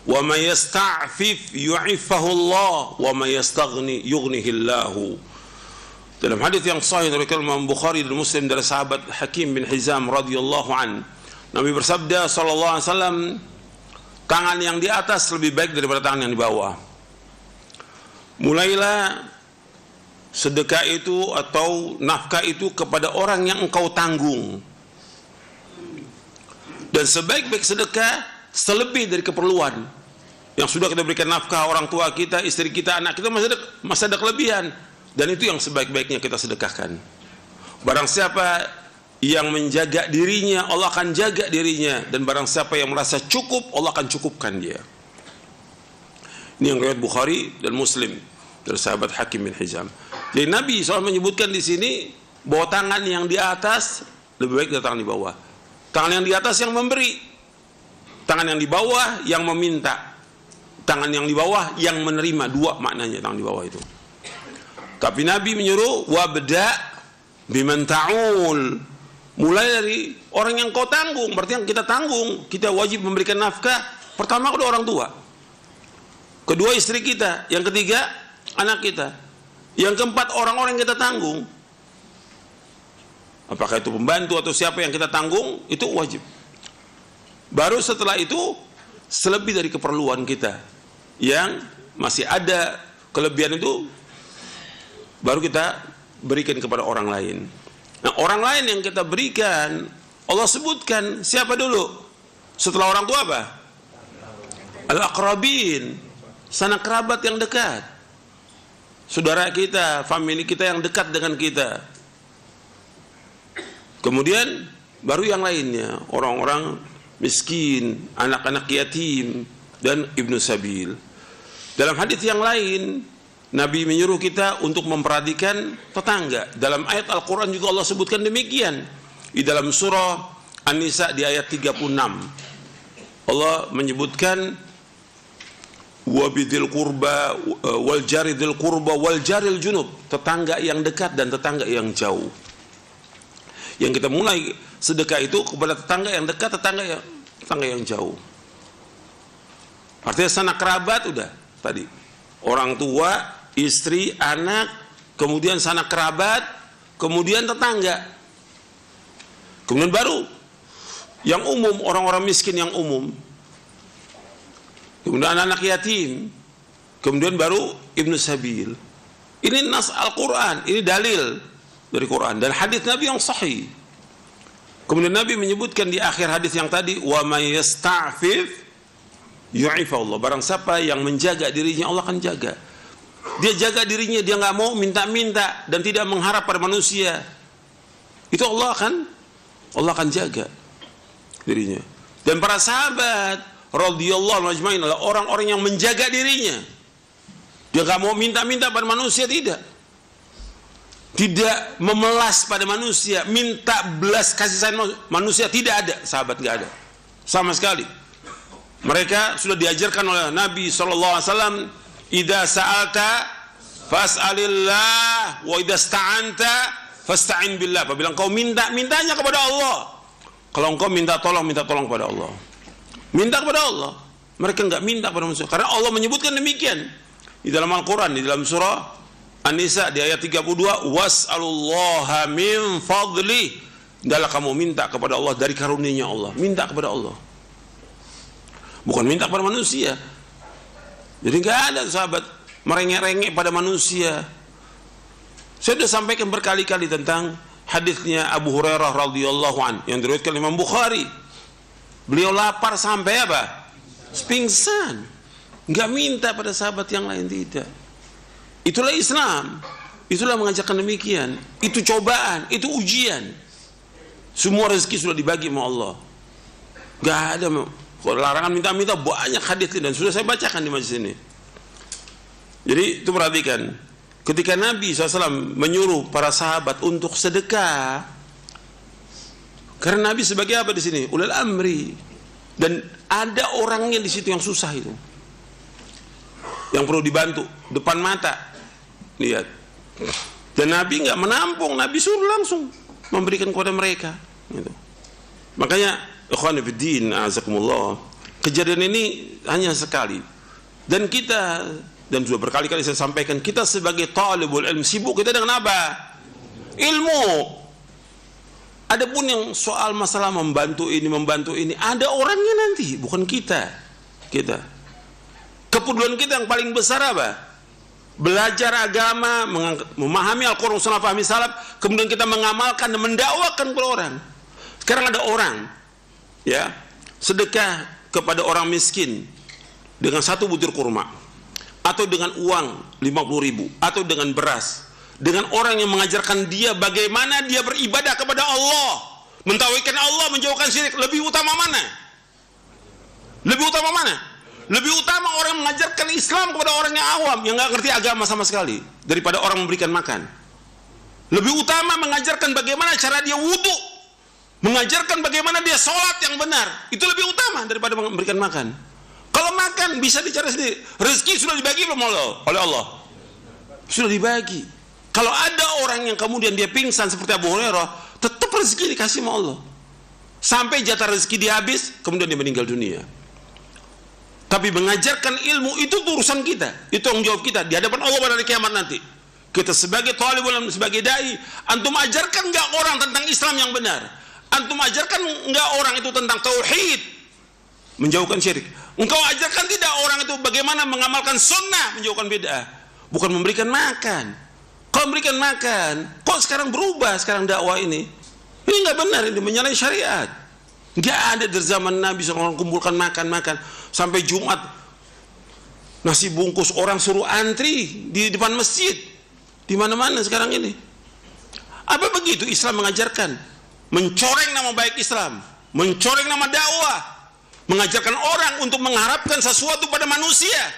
[SPEAKER 1] wa ma yasta'fif yu'iffahu Allah wa ma yastaghni yughnihi Allahu. Dalam hadis yang sahih dari Imam Bukhari dan Muslim dari sahabat Hakim bin Hizam radhiyallahu an, Nabi bersabda sallallahu alaihi wasallam, tangan yang di atas lebih baik daripada tangan yang di bawah. Mulailah sedekah itu atau nafkah itu kepada orang yang engkau tanggung. Dan sebaik-baik sedekah selebih dari keperluan. Yang sudah kita berikan nafkah orang tua kita, istri kita, anak kita, masih ada kelebihan. Dan itu yang sebaik-baiknya kita sedekahkan. Barang siapa yang menjaga dirinya, Allah akan jaga dirinya. Dan barang siapa yang merasa cukup, Allah akan cukupkan dia. Ini yang riwayat Bukhari dan Muslim dari sahabat Hakim bin Hizam. Jadi Nabi SAW menyebutkan di sini bahwa tangan yang di atas lebih baik dari tangan di bawah. Tangan yang di atas yang memberi, tangan yang di bawah yang meminta, tangan yang di bawah yang menerima. Dua maknanya tangan di bawah itu. Tapi Nabi menyuruh wabda biman ta'ul, mulai dari orang yang kau tanggung. Berarti yang kita tanggung, kita wajib memberikan nafkah pertama kedua orang tua, kedua istri kita, yang ketiga anak kita, yang keempat orang-orang yang kita tanggung. Apakah itu pembantu atau siapa yang kita tanggung, itu wajib. Baru setelah itu selebih dari keperluan kita yang masih ada kelebihan itu, baru kita berikan kepada orang lain. Nah, orang lain yang kita berikan, Allah sebutkan siapa dulu? Setelah orang tua apa? Al-aqrabin, sanak kerabat yang dekat. Saudara kita, famili kita yang dekat dengan kita. Kemudian baru yang lainnya, orang-orang miskin, anak-anak yatim, dan Ibnu Sabil. Dalam hadis yang lain, Nabi menyuruh kita untuk memperhatikan tetangga. Dalam ayat Al-Quran juga Allah sebutkan demikian. Di dalam surah An-Nisa di ayat 36, Allah menyebutkan wabidil qurba wal jaridil qurba wal jaril junub, tetangga yang dekat dan tetangga yang jauh. Yang kita mulai sedekah itu kepada tetangga yang dekat, tetangga yang jauh. Artinya sanak kerabat udah tadi. Orang tua, istri, anak, kemudian sanak kerabat, kemudian tetangga. Kemudian baru yang umum, orang-orang miskin yang umum. Kemudian anak-anak yatim. Kemudian baru Ibnu Sabil. Ini nas Al-Quran, ini dalil dari Quran dan hadis Nabi yang sahih. Kemudian Nabi menyebutkan di akhir hadis yang tadi, wa may yasta'fif yu'ifah Allah. Barang siapa yang menjaga dirinya, Allah akan jaga. Dia jaga dirinya, dia nggak mau minta-minta dan tidak mengharap pada manusia. Itu Allah akan jaga dirinya. Dan para sahabat radhiyallahu anhum ajmain adalah orang-orang yang menjaga dirinya. Dia nggak mau minta-minta pada manusia, tidak memelas pada manusia, minta belas kasih sayang manusia, tidak ada. Sahabat nggak ada sama sekali. Mereka sudah diajarkan oleh Nabi SAW, idza sa'alta fas'alillah wa idza sta'anta fasta'in billah. Apabila engkau mintanya kepada Allah. Kalau engkau minta tolong kepada Allah. Minta kepada Allah. Mereka enggak minta kepada manusia, karena Allah menyebutkan demikian di dalam Al-Quran, di dalam surah An-Nisa di ayat 32, was'alullaha min fadli. Hendaklah kamu minta kepada Allah dari karunia-Nya Allah. Minta kepada Allah, bukan minta kepada manusia. Jadi enggak ada sahabat merengek-rengek pada manusia. Saya sudah sampaikan berkali-kali tentang hadisnya Abu Hurairah radhiyallahu an yang diriwayatkan Imam Bukhari. Beliau lapar sampai apa? Pingsan. Enggak minta pada sahabat yang lain, tidak. Itulah Islam. Itulah mengajarkan demikian. Itu cobaan, itu ujian. Semua rezeki sudah dibagi sama Allah. Enggak ada larangan minta-minta, banyak hadis dan sudah saya bacakan di majelis ini. Jadi itu perhatikan. Ketika Nabi SAW menyuruh para sahabat untuk sedekah, karena Nabi sebagai apa di sini? Ulil amri. Dan ada orangnya di situ yang susah itu, yang perlu dibantu depan mata. Lihat. Dan Nabi nggak menampung, Nabi suruh langsung memberikan kepada mereka. Gitu. Makanya, ikhwan fillah, azakumullah, kejadian ini hanya sekali. Dan kita, dan sudah berkali-kali saya sampaikan, kita sebagai talibul ilm sibuk kita dengan apa? Ilmu. Adapun yang soal masalah membantu ini, ada orangnya nanti, bukan kita. Kepedulian kita yang paling besar apa? Belajar agama, memahami Al-Quran, Sunnah, fahmi salaf, kemudian kita mengamalkan dan mendakwakan kepada orang. Sekarang ada orang, ya, sedekah kepada orang miskin dengan 1 butir kurma, atau dengan uang 50.000, atau dengan beras, dengan orang yang mengajarkan dia bagaimana dia beribadah kepada Allah, mentauhidkan Allah, menjauhkan syirik. Lebih utama mana? Lebih utama orang mengajarkan Islam kepada orang yang awam, yang nggak ngerti agama sama sekali, daripada orang memberikan makan. Lebih utama mengajarkan bagaimana cara dia wudu, mengajarkan bagaimana dia sholat yang benar. Itu lebih utama daripada memberikan makan. Kalau makan bisa dicari sendiri. Rezeki sudah dibagi belum oleh Allah? Sudah dibagi. Kalau ada orang yang kemudian dia pingsan seperti Abu Hurairah, tetap rezeki dikasih sama Allah. Sampai jatah rezeki dia habis, kemudian dia meninggal dunia. Tapi mengajarkan ilmu itu urusan kita, itu tanggung jawab kita di hadapan Allah pada hari kiamat nanti. Kita sebagai talibul ilm, sebagai dai, antum ajarkan enggak orang tentang Islam yang benar? Antum ajarkan enggak orang itu tentang tauhid, menjauhkan syirik? Engkau ajarkan tidak orang itu bagaimana mengamalkan sunnah, menjauhkan bid'ah? Bukan memberikan makan. Kalau memberikan makan, kok sekarang berubah sekarang dakwah ini? Ini enggak benar, ini menyalahi syariat. Enggak ada dari zaman Nabi SAW kumpulkan makan-makan sampai Jumat nasi bungkus orang suruh antri di depan masjid. Di mana-mana sekarang ini. Apa begitu Islam mengajarkan? Mencoreng nama baik Islam, mencoreng nama dakwah, mengajarkan orang untuk mengharapkan sesuatu pada manusia.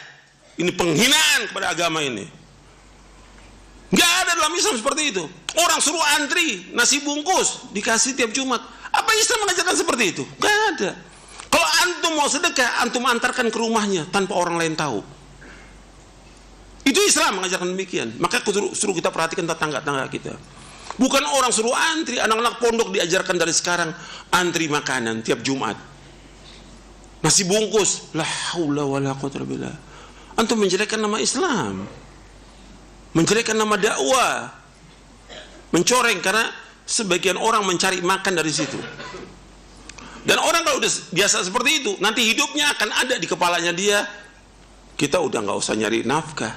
[SPEAKER 1] Ini penghinaan kepada agama ini. Nggak ada dalam Islam seperti itu. Orang suruh antri nasi bungkus dikasih tiap Jumat. Apa Islam mengajarkan seperti itu? Nggak ada. Kalau antum mau sedekah, antum antarkan ke rumahnya tanpa orang lain tahu. Itu Islam mengajarkan demikian. Maka suruh kita perhatikan tetangga-tetangga kita. Bukan orang suruh antri. Anak-anak pondok diajarkan dari sekarang antri makanan tiap Jumat. Nasi bungkus. La haula wala quwwata illa billah. Antum menjelekkan nama Islam. Menjelekkan nama dakwah. Mencoreng karena sebagian orang mencari makan dari situ. Dan orang kalau udah biasa seperti itu, nanti hidupnya akan ada di kepalanya dia. Kita udah nggak usah nyari nafkah.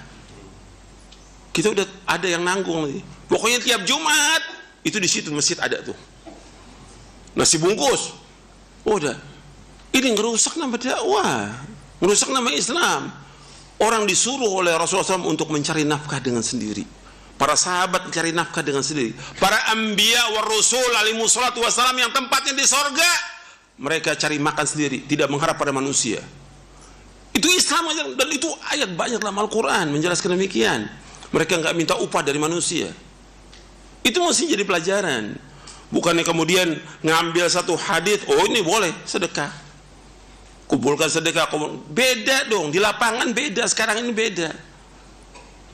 [SPEAKER 1] Kita udah ada yang nanggung nih. Pokoknya tiap Jumat itu di situ masjid ada tuh. Nasi bungkus. Oh, udah. Ini ngerusak nama dakwah, ngerusak nama Islam. Orang disuruh oleh Rasulullah SAW untuk mencari nafkah dengan sendiri. Para sahabat mencari nafkah dengan sendiri. Para anbiya wa rasul alaihi wassalatu wassalam yang tempatnya di sorga, mereka cari makan sendiri, tidak mengharap pada manusia. Itu Islam aja, dan itu ayat banyak dalam Al-Quran menjelaskan demikian. Mereka nggak minta upah dari manusia. Itu mesti jadi pelajaran. Bukannya kemudian ngambil satu hadis, oh ini boleh sedekah, kumpulkan sedekah. Beda dong, di lapangan beda, sekarang ini beda.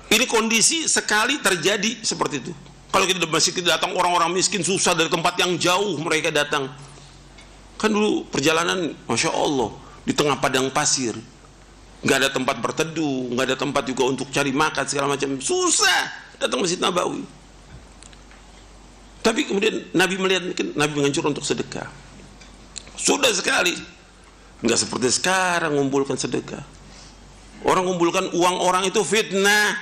[SPEAKER 1] Ini kondisi sekali terjadi seperti itu. Kalau kita di masjid kita datang orang-orang miskin susah dari tempat yang jauh mereka datang. Kan dulu perjalanan, masya Allah, di tengah padang pasir, nggak ada tempat berteduh, nggak ada tempat juga untuk cari makan segala macam, susah datang Masjid Nabawi. Tapi kemudian Nabi melihat, Nabi menganjurkan untuk sedekah. Sudah sekali, nggak seperti sekarang ngumpulkan sedekah. Orang ngumpulkan uang orang itu fitnah,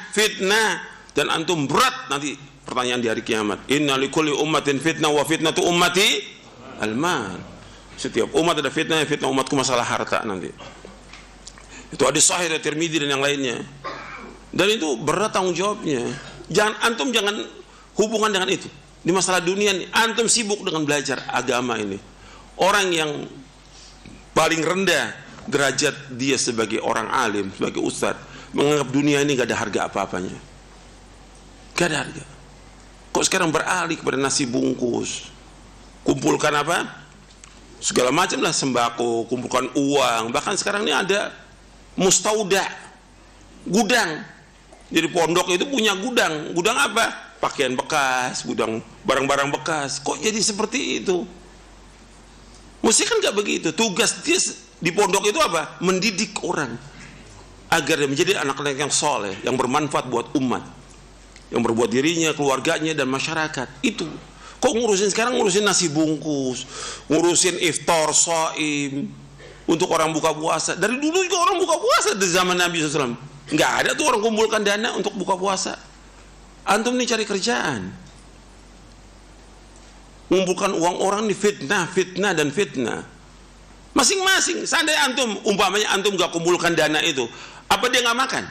[SPEAKER 1] dan antum berat nanti pertanyaan di hari kiamat. Inna likulli ummatin fitnah wa fitnatu ummati al-mal. Setiap umat ada fitnah, fitnah umatku masalah harta nanti. Itu hadis sahih dari Tirmidzi dan yang lainnya. Dan itu berat tanggung jawabnya. Antum jangan hubungan dengan itu. Di masalah dunia nih, antum sibuk dengan belajar agama ini. Orang yang paling rendah derajat dia sebagai orang alim, sebagai ustadz, menganggap dunia ini gak ada harga apa-apanya. Gak ada harga. Kok sekarang beralih kepada nasi bungkus, kumpulkan apa? Segala macam lah, sembako, kumpulkan uang. Bahkan sekarang ini ada mustauda, gudang. Jadi pondok itu punya gudang. Gudang apa? Pakaian bekas, gudang barang-barang bekas. Kok jadi seperti itu? Mesti kan gak begitu. Tugas dia di pondok itu apa? Mendidik orang agar dia menjadi anak-anak yang soleh, yang bermanfaat buat umat, yang berbuat dirinya, keluarganya, dan masyarakat. Itu. Kok ngurusin sekarang, ngurusin nasi bungkus, ngurusin iftar shaim untuk orang buka puasa. Dari dulu juga orang buka puasa di zaman Nabi SAW. Nggak ada tuh orang kumpulkan dana untuk buka puasa. Antum nih cari kerjaan, mengumpulkan uang orang nih fitnah dan fitnah. Masing-masing. Seandainya antum, umpamanya antum gak kumpulkan dana itu, apa dia gak makan?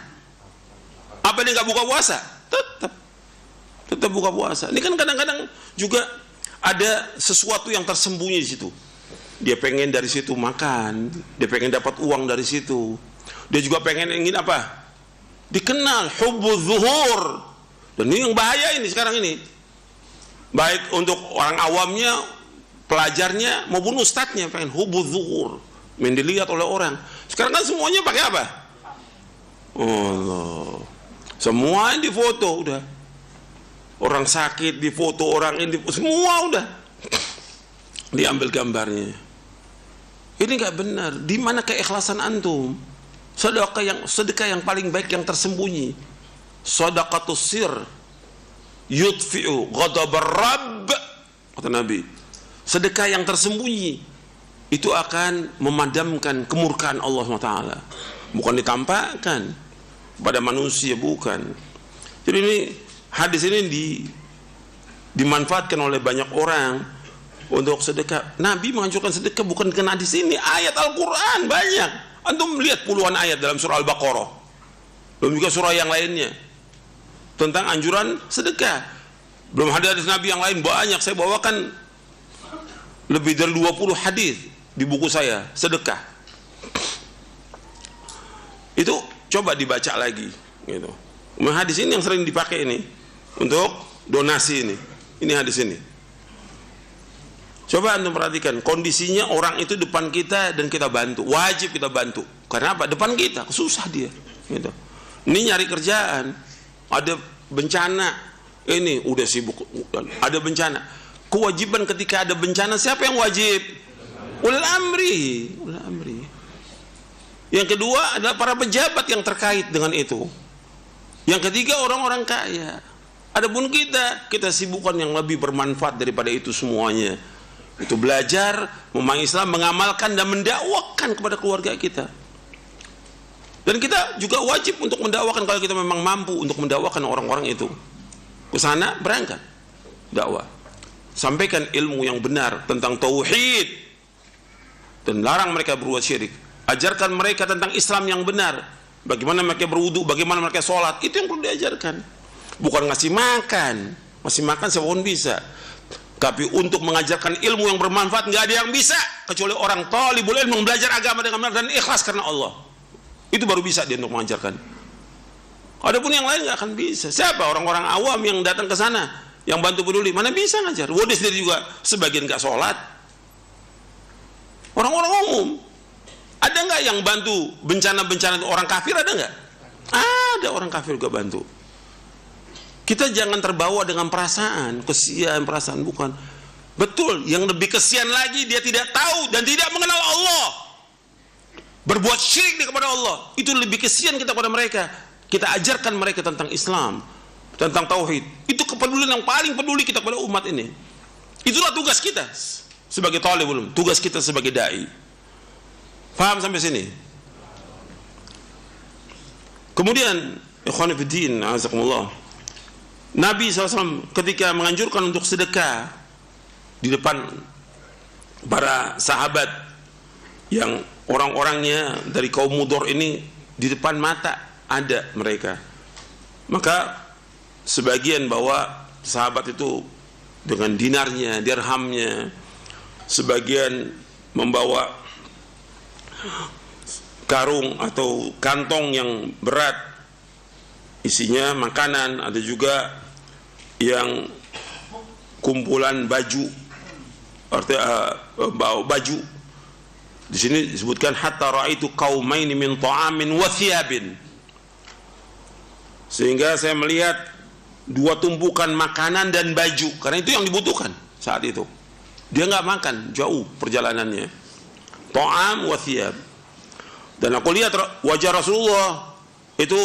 [SPEAKER 1] Apa dia gak buka puasa? Tetap buka puasa. Ini kan kadang-kadang juga ada sesuatu yang tersembunyi di situ. Dia pengen dari situ makan, dia pengen dapat uang dari situ. Dia juga pengen ingin apa? Dikenal, hubbuz zuhur. Dan ini yang bahaya ini sekarang ini. Baik untuk orang awamnya, pelajarnya maupun ustadznya pengen hubbuz zuhur, main dilihat oleh orang. Sekarang kan semuanya pakai apa? Allah, semua yang difoto udah. Orang sakit difoto, orang ini semua udah diambil gambarnya. Ini nggak benar. Di mana keikhlasan antum? Sedekah yang paling baik yang tersembunyi. Shadaqatus sir yudfi'u ghadabar rabb, kata Nabi. Sedekah yang tersembunyi itu akan memadamkan kemurkaan Allah SWT. Bukan ditampakkan pada manusia, bukan. Jadi ini hadis ini dimanfaatkan oleh banyak orang untuk sedekah. Nabi menganjurkan sedekah bukan dengan hadis ini, ayat Al-Quran banyak. Antum melihat puluhan ayat dalam surah Al-Baqarah, belum juga surah yang lainnya tentang anjuran sedekah. Belum hadis Nabi yang lain banyak. Saya bawakan lebih dari 20 hadis di buku saya sedekah. Itu coba dibaca lagi gitu. Hadis ini yang sering dipakai ini untuk donasi ini. Ini hadis ini. Coba antum perhatikan kondisinya, orang itu depan kita dan kita bantu, wajib kita bantu. Karena apa? Depan kita, susah dia gitu. Ini nyari kerjaan, ada bencana, ini udah sibuk, ada bencana. Kewajiban ketika ada bencana, siapa yang wajib? Ulil amri. Yang kedua adalah para pejabat yang terkait dengan itu. Yang ketiga orang-orang kaya. Adapun kita sibukkan yang lebih bermanfaat daripada itu semuanya. Itu belajar, memahami Islam, mengamalkan dan mendakwakan kepada keluarga kita. Dan kita juga wajib untuk mendakwakan kalau kita memang mampu untuk mendakwakan orang-orang itu. Ke sana berangkat dakwah. Sampaikan ilmu yang benar tentang tauhid dan larang mereka berbuat syirik. Ajarkan mereka tentang Islam yang benar. Bagaimana mereka berwudu, bagaimana mereka sholat, itu yang perlu diajarkan. Bukan ngasih makan. Ngasih makan siapapun bisa. Tapi untuk mengajarkan ilmu yang bermanfaat nggak ada yang bisa kecuali orang thalibul ilmu, belajar agama dengan benar dan ikhlas karena Allah. Itu baru bisa dia untuk mengajarkan. Adapun yang lain nggak akan bisa. Siapa orang-orang awam yang datang ke sana, yang bantu peduli, mana bisa ngajar? Dia sendiri juga sebagian nggak sholat. Orang-orang umum, ada nggak yang bantu bencana-bencana itu orang kafir, ada nggak? Ada orang kafir juga bantu. Kita jangan terbawa dengan perasaan, kesian, perasaan, bukan. Betul, yang lebih kesian lagi dia tidak tahu dan tidak mengenal Allah. Berbuat syirik kepada Allah, itu lebih kesian kita kepada mereka. Kita ajarkan mereka tentang Islam, tentang tauhid. Itu kepedulian yang paling peduli kita kepada umat ini. Itulah tugas kita sebagai talibul ilm, tugas kita sebagai dai. Paham sampai sini? Kemudian, ikhwan fillah, azakumullah. Nabi SAW ketika menganjurkan untuk sedekah di depan para sahabat yang orang-orangnya dari kaum Mudhar ini, di depan mata ada mereka, maka sebagian bawa sahabat itu dengan dinarnya, dirhamnya, sebagian membawa karung atau kantong yang berat isinya makanan, ada juga yang kumpulan baju, artinya baju. Di sini disebutkan hatta raaitu qaumaini min ta'amin wa thiyabin, sehingga saya melihat dua tumpukan makanan dan baju, karena itu yang dibutuhkan saat itu. Dia nggak makan, jauh perjalanannya. Ta'am wa thiyab. Dan aku lihat wajah Rasulullah itu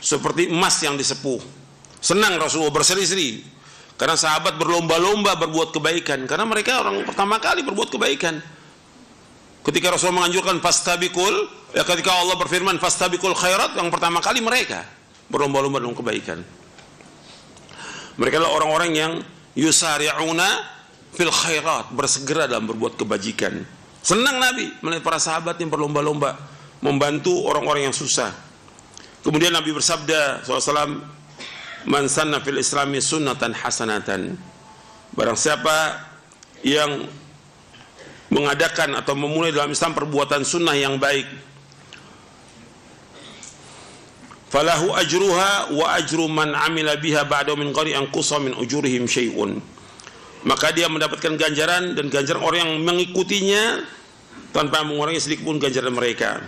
[SPEAKER 1] seperti emas yang disepuh. Senang Rasulullah berseri-seri karena sahabat berlomba-lomba berbuat kebaikan, karena mereka orang pertama kali berbuat kebaikan. Ketika Rasulullah menganjurkan fastabiqul, ya ketika Allah berfirman fastabiqul khairat, yang pertama kali mereka berlomba-lomba dalam kebaikan. Mereka adalah orang-orang yang yusari'una fil khairat, bersegera dalam berbuat kebajikan. Senang Nabi melihat para sahabat yang berlomba-lomba membantu orang-orang yang susah. Kemudian Nabi bersabda SAW, man sanna fil islami sunnatan hasanatan, barang siapa yang mengadakan atau memulai dalam Islam perbuatan sunnah yang baik, falahu ajruha wa ajru man amila biha ba'da min qari an qusa min ujurihim syai'un, maka dia mendapatkan ganjaran dan ganjaran orang yang mengikutinya tanpa mengurangi sedikit pun ganjaran mereka.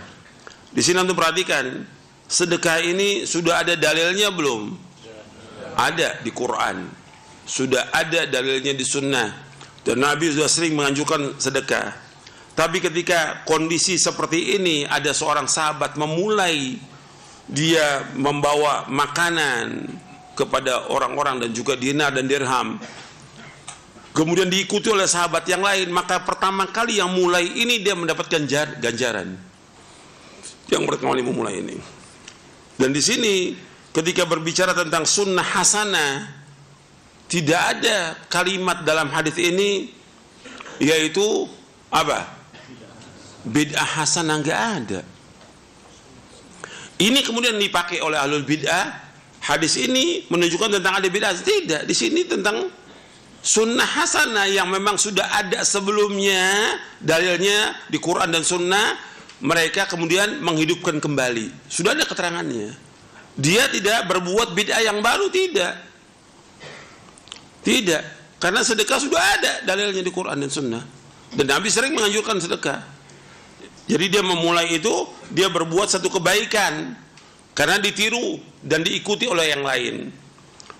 [SPEAKER 1] Di sini untuk perhatikan, sedekah ini sudah ada dalilnya belum? Ada di Quran, sudah ada dalilnya di sunnah, dan Nabi sudah sering menganjurkan sedekah. Tapi ketika kondisi seperti ini, ada seorang sahabat memulai dia membawa makanan kepada orang-orang dan juga dinar dan dirham, kemudian diikuti oleh sahabat yang lain, maka pertama kali yang mulai ini dia mendapatkan ganjaran yang pertama kali memulai ini. Dan di sini ketika berbicara tentang sunnah hasanah, tidak ada kalimat dalam hadis ini yaitu apa? Bid'ah hasanah, nggak ada. Ini kemudian dipakai oleh ahlul bid'ah. Hadis ini menunjukkan tentang ada bid'ah. Tidak, di sini tentang sunnah hasanah yang memang sudah ada sebelumnya, dalilnya di Quran dan sunnah, mereka kemudian menghidupkan kembali. Sudah ada keterangannya. Dia tidak berbuat bid'ah yang baru, tidak. Tidak. Karena sedekah sudah ada dalilnya di Quran dan Sunnah. Dan Nabi sering menganjurkan sedekah. Jadi dia memulai itu, dia berbuat satu kebaikan. Karena ditiru dan diikuti oleh yang lain.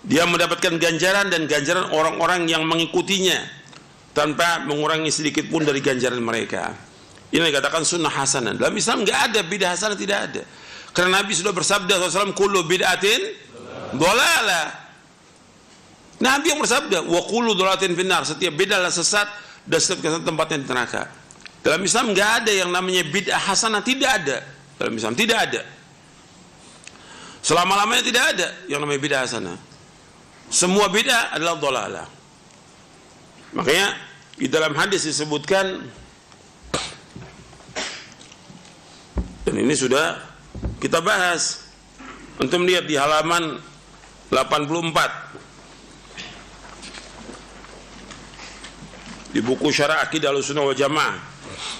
[SPEAKER 1] Dia mendapatkan ganjaran dan ganjaran orang-orang yang mengikutinya tanpa mengurangi sedikit pun dari ganjaran mereka. Ini dikatakan sunnah hasanah. Dalam Islam nggak ada bid'ah hasanah, tidak ada. Karena Nabi sudah bersabda SAW, kullu bid'atin dhalalah. Nabi yang bersabda, wa kullu dhalalatin finnar, setiap bid'ah adalah sesat dan setiap kesesatan tempatnya di neraka. Dalam Islam nggak ada yang namanya bid'ah hasanah, tidak ada. Dalam Islam tidak ada. Selama-lamanya tidak ada yang namanya bid'ah hasanah. Semua bid'ah adalah dhalalah. Makanya di dalam hadis disebutkan, dan ini sudah kita bahas, antum lihat di halaman 84 di buku Syarah Aqidah Ahlussunnah wal Jamaah.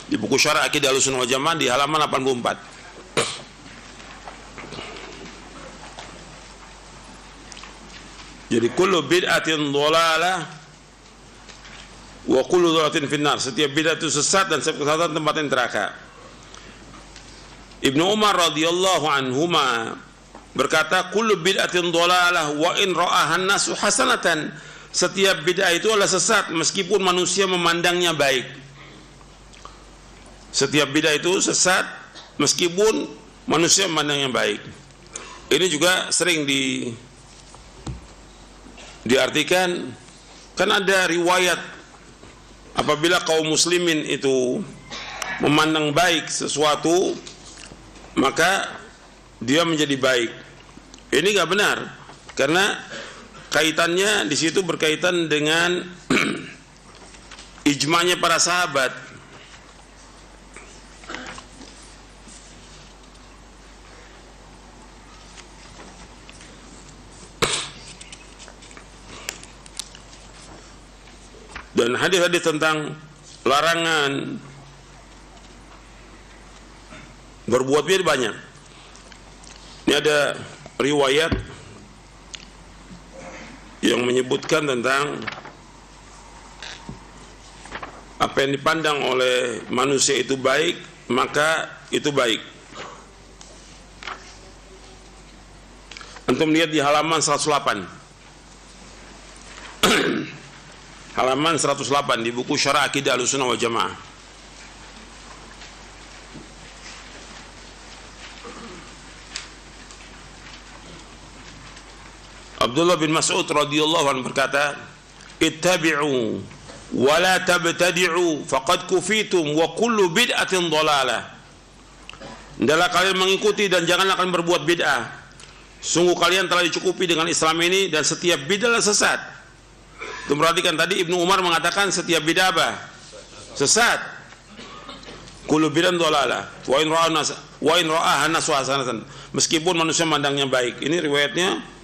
[SPEAKER 1] Di buku Syarah Aqidah Ahlussunnah wal Jamaah di halaman 84. Jadi kullu bid'atin dhalalah wa kullu dhalalatin finnar. Setiap bid'ah itu sesat dan setiap kesesatan tempatnya neraka. Ibnu Umar radhiyallahu anhuma berkata, kullu bid'atin dhalalah wa in ra'ahan nasu hasanatan. Setiap bid'ah itu adalah sesat meskipun manusia memandangnya baik. Setiap bid'ah itu sesat meskipun manusia memandangnya baik. Ini juga sering diartikan, kan ada riwayat apabila kaum muslimin itu memandang baik sesuatu maka dia menjadi baik. Ini nggak benar, karena kaitannya di situ berkaitan dengan ijma'nya para sahabat. Dan hadis-hadis tentang larangan berbuat bid'ah banyak. Ini ada riwayat yang menyebutkan tentang apa yang dipandang oleh manusia itu baik, maka itu baik. Antum lihat di halaman 108. Halaman 108 di buku Syarah Aqidah Ahlussunnah wal Jamaah. Abdullah bin Mas'ud radhiyallahu anhu berkata, ittabi'u wa la tabtadi'u faqad kufitum wa kullu bid'atin dhalalah. Hendaklah kalian mengikuti dan janganlah kalian berbuat bid'ah. Sungguh kalian telah dicukupi dengan Islam ini dan setiap bid'ah adalah sesat. Itu perhatikan tadi Ibnu Umar mengatakan setiap bid'ah apa? Sesat. Kullu bid'atin dhalalah wa in ra'aha nasu hasanatan. Meskipun manusia mandangnya baik. Ini riwayatnya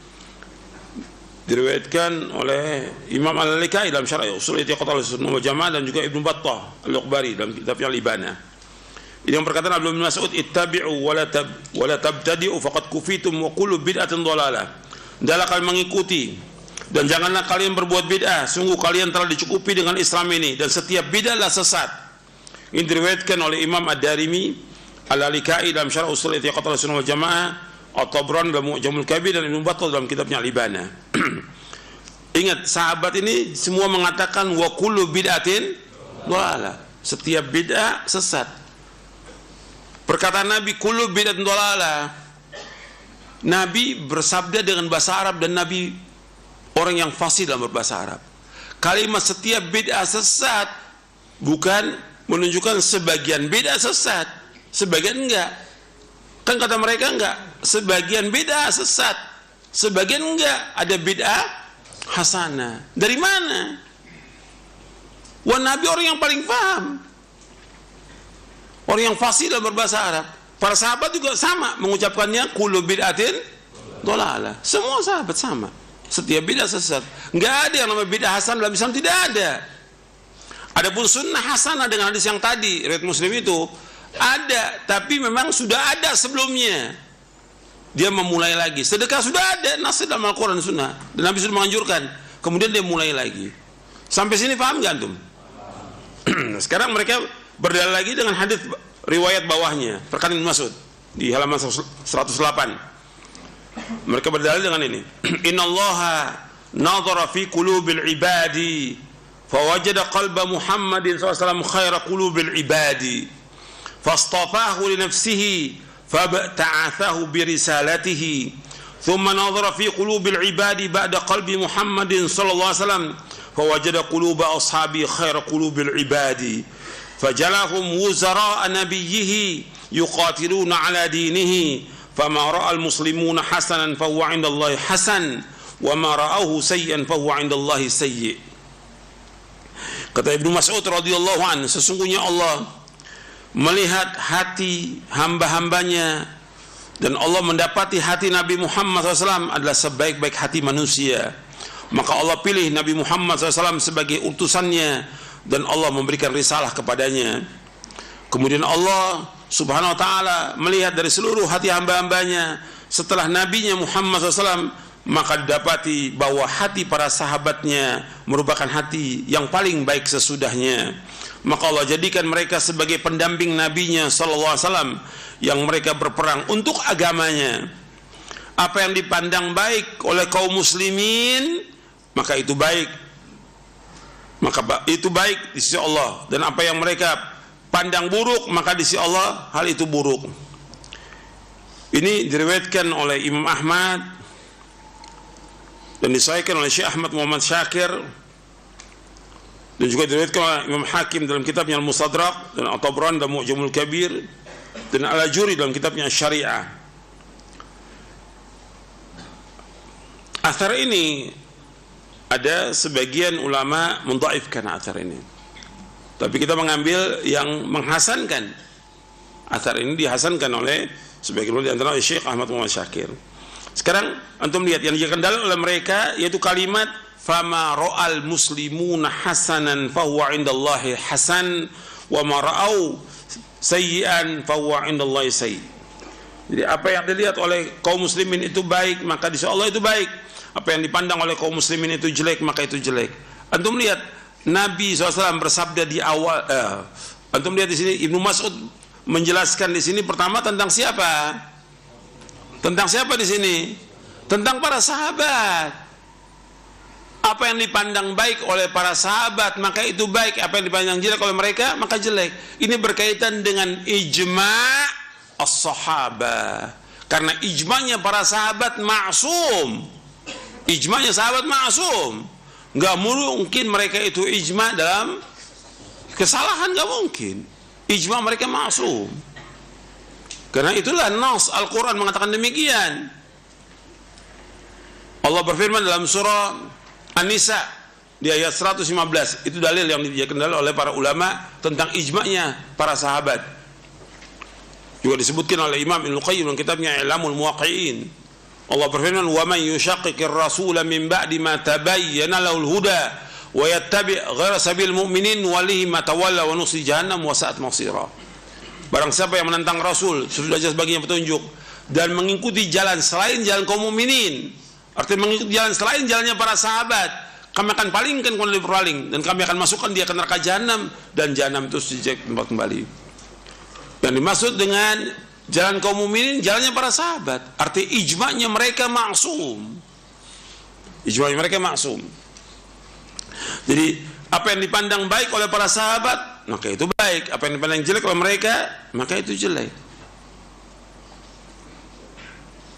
[SPEAKER 1] diriwayatkan oleh Imam Al-Lalikai dalam Syarah Ushul I'tiqad Ahlussunnah wal Jamaah dan juga Ibnu Battah Al-Uqbari dalam kitabnya Al-Ibana. Ini yang berkata Abdullah bin Mas'ud, ittabi'u wa la tabtadi'u faqad kufitum wa kullu bid'atin dhalalah. Hendaklah kalian mengikuti dan janganlah kalian berbuat bid'ah, sungguh kalian telah dicukupi dengan Islam ini dan setiap bid'ah adalah sesat. Ini diriwayatkan oleh Imam Ad-Darimi, Al-Lalikai dalam Syarah Ushul I'tiqad Ahlussunnah wal Jamaah, At-Tabrani dalam Mu'jamul Kabir dan Ibnu Battah dalam kitabnya Al-Ibana. Ingat, sahabat ini semua mengatakan wa kullu bid'atin dhalalah. Setiap bid'ah sesat. Perkataan Nabi kullu bid'atin dhalalah. Nabi bersabda dengan bahasa Arab dan Nabi orang yang fasih dalam berbahasa Arab. Kalimat setiap bid'ah sesat bukan menunjukkan sebagian bid'ah sesat, sebagian enggak. Kan kata mereka enggak, sebagian bid'ah sesat, sebagian enggak, ada bid'ah hasanah. Dari mana? Wah, Nabi orang yang paling paham, orang yang fasih dalam berbahasa Arab. Para sahabat juga sama mengucapkannya kullu bid'atin dhalalah. Semua sahabat sama. Setiap bid'ah sesat. Enggak ada yang namanya bid'ah hasanah dalam Islam, tidak ada. Adapun sunnah hasanah dengan hadis yang tadi riwayat Muslim itu Ada, tapi memang sudah ada sebelumnya. Dia memulai lagi. Sedekah sudah ada, nas dalam Al-Quran Sunnah, dan Nabi sudah menganjurkan. Kemudian dia mulai lagi. Sampai sini paham gak antum? Sekarang mereka berdalil lagi dengan hadis riwayat bawahnya, perkataan Ibnu Mas'ud di halaman 108. Mereka berdalil dengan ini. Innallaha nadhara fi qulubil ibadi fawajada qalba Muhammadin SAW khaira qulubil ibadi fastafahu li nafsihi fabta'athahu bi risalatihi thumma nadhara fi qulubil ibadi ba'da qalbi Muhammadin sallallahu alaihi wasallam fawajada quluba ashabi khaira qulubil ibadi fajalahum wuzara nabiyhi yuqatiluna ala dinihi fama ra'al muslimuna hasanan fahuwa 'indallahi hasan wa ma ra'awhu sayyi'an fahuwa 'indallahi sayyi'. Kata Ibnu Mas'ud radhiyallahu anhu, sesungguhnya Allah melihat hati hamba-hambanya, dan Allah mendapati hati Nabi Muhammad SAW adalah sebaik-baik hati manusia. Maka Allah pilih Nabi Muhammad SAW sebagai utusannya, dan Allah memberikan risalah kepadanya. Kemudian Allah Subhanahu wa ta'ala melihat dari seluruh hati hamba-hambanya setelah nabinya Muhammad SAW, maka didapati bahwa hati para sahabatnya merupakan hati yang paling baik sesudahnya. Maka Allah jadikan mereka sebagai pendamping nabinya sallallahu alaihi wasallam yang mereka berperang untuk agamanya. Apa yang dipandang baik oleh kaum muslimin, maka itu baik. Maka itu baik di sisi Allah, dan apa yang mereka pandang buruk, maka di sisi Allah hal itu buruk. Ini diriwayatkan oleh Imam Ahmad dan disahihkan oleh Syekh Ahmad Muhammad Syakir, dan juga diriwayatkan oleh Imam Hakim dalam kitabnya Al-Mustadrak, dan At-Tabrani dalam Mu'jamul Kabir, dan Al-Ajuri dalam kitabnya Syariah. Athar ini ada sebagian ulama mendhaifkan athar ini, tapi kita mengambil yang menghasankan. Athar ini dihasankan oleh sebagian ulama, di antara Syekh Ahmad Muhammad Syakir. Sekarang antum lihat yang dijadikan dalil oleh mereka, yaitu kalimat fama ra'al muslimuna hasanan fahuwa 'indallahi hasan wa ma ra'au sayyi'an fahuwa 'indallahi sayyi'. Jadi apa yang dilihat oleh kaum muslimin itu baik, maka di sisi Allah itu baik. Apa yang dipandang oleh kaum muslimin itu jelek, maka itu jelek. Antum lihat Nabi SAW bersabda di awal, antum lihat di sini Ibnu Mas'ud menjelaskan di sini pertama tentang siapa? Tentang siapa di sini? Tentang para sahabat. Apa yang dipandang baik oleh para sahabat, maka itu baik. Apa yang dipandang jelek oleh mereka, maka jelek. Ini berkaitan dengan ijma' as-sahabah. Karena ijma'nya para sahabat ma'sum. Ijma'nya sahabat ma'sum. Enggak mungkin mereka itu ijma' dalam kesalahan, enggak mungkin. Ijma' mereka ma'sum. Karena itulah nas Al-Quran mengatakan demikian. Allah berfirman dalam surah An-Nisa di ayat 115. Itu dalil yang dijadikan dalil oleh para ulama tentang ijma'nya para sahabat. Juga disebutkan oleh Imam Ibnu Qayyim dalam kitabnya I'lamul Muwaqqi'in. Allah berfirman, "Wa man yushaqiqir rasula min ba'di ma tabayyana lahul huda wa yattabi' ghayra sabilil mu'minin nuwallihi ma tawalla wa nusli jahannam wa sa'at masira." Barang siapa yang menentang Rasul sudah jelas baginya petunjuk dan mengikuti jalan selain jalan kaum mukminin, artinya mengikuti jalan selain jalannya para sahabat, kami akan palingkan kepada berpaling, dan kami akan masukkan dia ke neraka jahanam, dan jahanam itu sejak tempat kembali. Yang dimaksud dengan jalan kaum mukminin, jalannya para sahabat, arti ijma'nya mereka maksum. Ijma'nya mereka maksum. Jadi apa yang dipandang baik oleh para sahabat, maka itu baik. Apa yang dipandang jelek oleh mereka, maka itu jelek.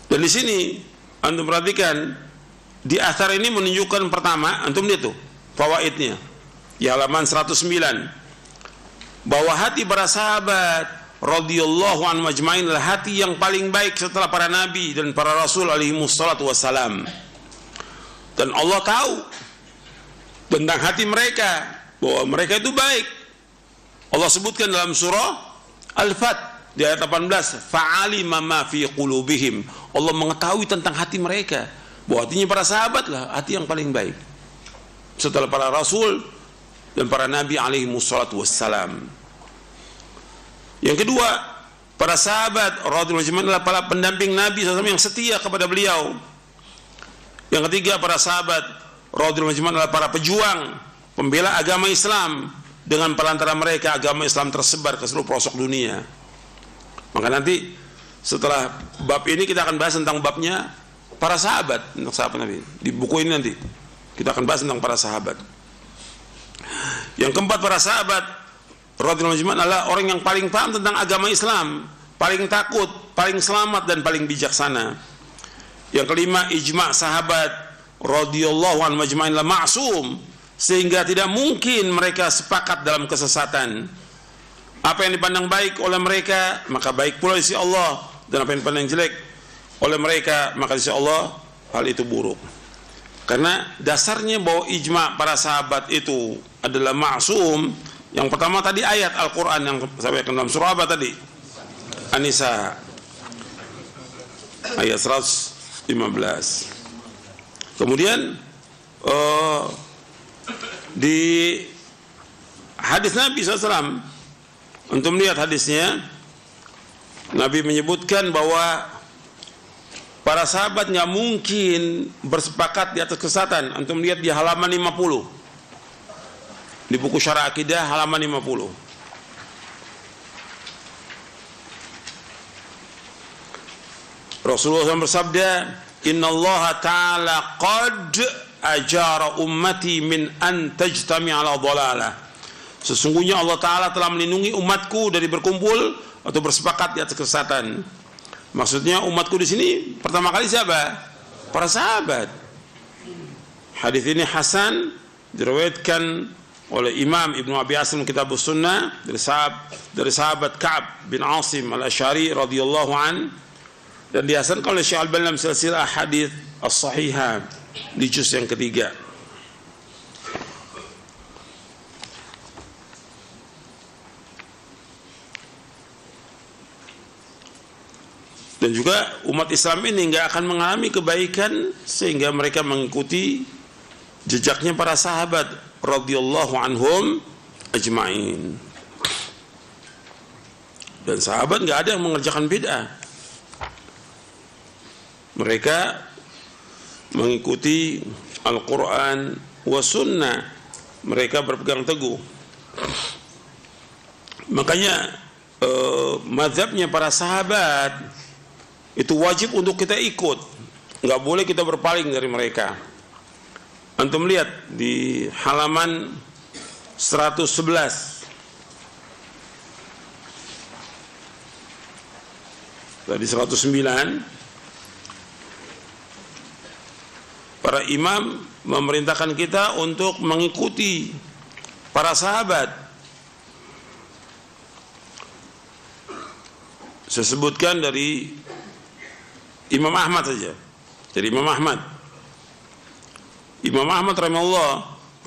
[SPEAKER 1] Dan di sini antum perhatikan, di athar ini menunjukkan pertama, antum lihat tuh fawaidnya di halaman 109, bahwa hati para sahabat radhiyallahu anhum ajmain adalah hati yang paling baik setelah para nabi dan para rasul alaihi wassalatu wassalam. Dan Allah tahu tentang hati mereka, bahwa mereka itu baik. Allah sebutkan dalam surah Al-Fat di ayat 18, fa'alima ma fi qulubihim. Allah mengetahui tentang hati mereka, bahwa hatinya para sahabat lah hati yang paling baik setelah para rasul dan para nabi alaihi wassalatu wassalam. Yang kedua, para sahabat radhiyallahu anhum adalah para pendamping Nabi SAW yang setia kepada beliau. Yang ketiga, para sahabat radhiyallahu anhum adalah para pejuang pembela agama Islam, dengan perantara mereka agama Islam tersebar ke seluruh pelosok dunia. Maka nanti setelah bab ini kita akan bahas tentang babnya para sahabat, tentang sahabat Nabi. Di buku ini nanti kita akan bahas tentang para sahabat. Yang keempat, para sahabat radhiyallahu anhum adalah orang yang paling paham tentang agama Islam, paling takut, paling selamat, dan paling bijaksana. Yang kelima, ijma' sahabat radhiyallahu anhum ajma'in la ma'sum, sehingga tidak mungkin mereka sepakat dalam kesesatan. Apa yang dipandang baik oleh mereka maka baik pula di sisi Allah, dan apa yang dipandang jelek oleh mereka maka di sisi Allah hal itu buruk. Karena dasarnya bahwa ijma' para sahabat itu adalah ma'sum. Yang pertama tadi ayat Al-Quran yang saya bacakan dalam surah apa tadi? An-Nisa ayat 115. Kemudian di hadis Nabi SAW, untuk melihat hadisnya, Nabi menyebutkan bahwa para sahabat nggak mungkin bersepakat di atas kesesatan. Untuk melihat di halaman 50 di buku Syarah Akidah halaman 50. Rasulullah SAW bersabda, Innallaha ta'ala qad ajara ummati min an tajtami ala dhalalah. Sesungguhnya Allah Ta'ala telah melindungi umatku dari berkumpul atau bersepakat di atas kesesatan. Maksudnya umatku di sini pertama kali siapa? Para sahabat. Hadis ini hasan, diriwayatkan oleh Imam Ibnu Abi Asim Kitabus Sunnah dari sahabat Ka'ab bin Asim Al-Asy'ari radhiyallahu an, dan dihasankan oleh Syekh Al-Albani dalam silsilah hadis as-sahihah di juz yang ketiga. Dan juga umat Islam ini nggak akan mengalami kebaikan sehingga mereka mengikuti jejaknya para sahabat radhiyallahu anhum ajma'in. Dan sahabat nggak ada yang mengerjakan bid'ah. Mereka mengikuti Al-Quran wa Sunnah. Mereka berpegang teguh. Makanya mazhabnya para sahabat itu wajib untuk kita ikut, nggak boleh kita berpaling dari mereka. Antum lihat di halaman 111, tadi 109, para imam memerintahkan kita untuk mengikuti para sahabat. Saya sebutkan dari Imam Ahmad saja. Jadi Imam Ahmad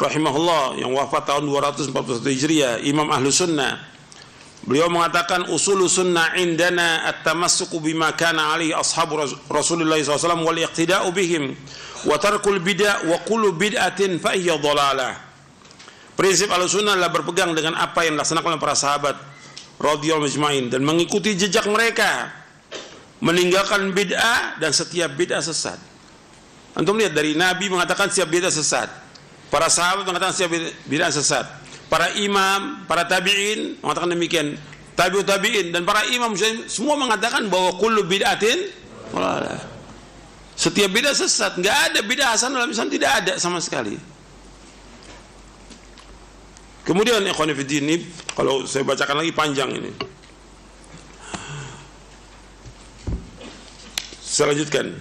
[SPEAKER 1] rahimahullah yang wafat tahun 241 Hijriah, Imam Ahlu Sunnah. Beliau mengatakan usulu sunnah indana at-tamassuku bima kana alaihi ashabu Rasulullah SAW wal iqtida'u bihim wa tarkul bid'ah wa kullu bid'atin fa hiya dhalalah. Prinsip Ahlussunnah adalah berpegang dengan apa yang dilaksanakan oleh para sahabat radhiyallahu ajma'in dan mengikuti jejak mereka, meninggalkan bid'ah dan setiap bid'ah sesat. Antum lihat dari Nabi mengatakan setiap bid'ah sesat, para sahabat mengatakan setiap bid'ah sesat, para imam, para tabi'in mengatakan demikian, tabi'ut tabi'in, dan para imam semua mengatakan bahwa kullu bid'atin dhalalah. Setiap bid'ah sesat, enggak ada bid'ah hasan dalam Islam, tidak ada sama sekali. Kemudian ikhwan fillah, ini kalau saya bacakan lagi panjang ini. Saya lanjutkan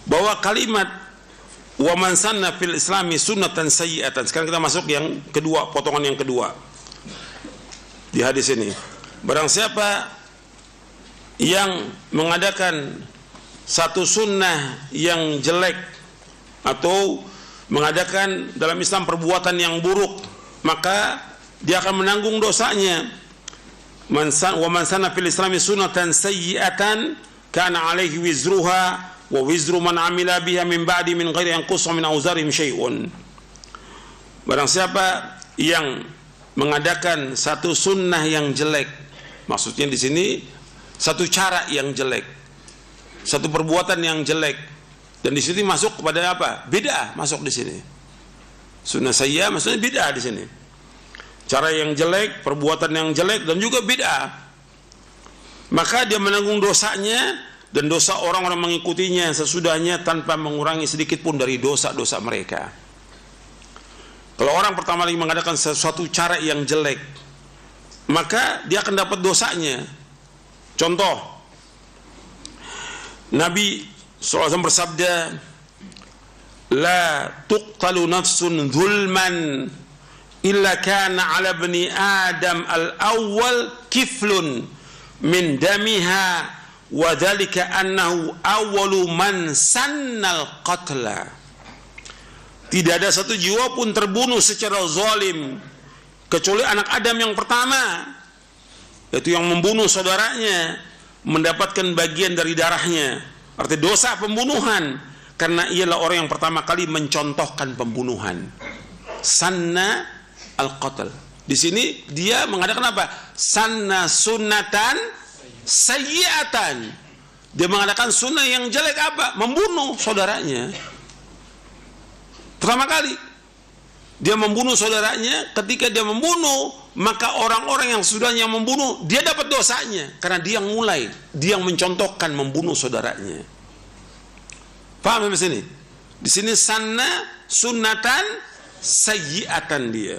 [SPEAKER 1] bahwa kalimat wa man sanna fil islami sunnatan sayyi'atan. Sekarang kita masuk yang kedua, potongan yang kedua di hadis ini. Barang siapa yang mengadakan satu sunnah yang jelek atau mengadakan dalam Islam perbuatan yang buruk, maka dia akan menanggung dosanya. Wa man sanna fil islami sunnatan sayyi'atan kana alaihi wizruha wa wizru man amila biha min ba'di min ghairi yanqusu min auzarihim syai'un. Barang siapa yang mengadakan satu sunnah yang jelek, Maksudnya di sini satu cara yang jelek, satu perbuatan yang jelek, dan di sini masuk kepada apa? Bid'ah masuk di sini. Sunnah sayyi'ah maksudnya bid'ah di sini. Cara yang jelek, perbuatan yang jelek, dan juga bid'ah. Maka dia menanggung dosanya dan dosa orang-orang mengikutinya sesudahnya tanpa mengurangi sedikit pun dari dosa-dosa mereka. Kalau orang pertama kali mengadakan sesuatu cara yang jelek, maka dia akan dapat dosanya. Contoh, Nabi SAW bersabda, la tuqtalu nafsun zulman illa kana ala bani Adam al-awwal kiflun min damiha wa dhalika annahu awwalu man sannal qatla. Tidak ada satu jiwa pun terbunuh secara zalim kecuali anak Adam yang pertama, yaitu yang membunuh saudaranya, mendapatkan bagian dari darahnya. Arti dosa pembunuhan, karena ialah orang yang pertama kali mencontohkan pembunuhan. Sanna al-qatl. Di sini dia mengadakan apa? Sanna sunnatan sayyi'atan. Dia mengadakan sunnah yang jelek apa? Membunuh saudaranya. Pertama kali dia membunuh saudaranya. Ketika dia membunuh, maka orang-orang yang sudahnya membunuh, dia dapat dosanya karena dia yang mulai, dia yang mencontohkan membunuh saudaranya. Paham di sini? Di sini sanna sunnatan sayyi'atan dia.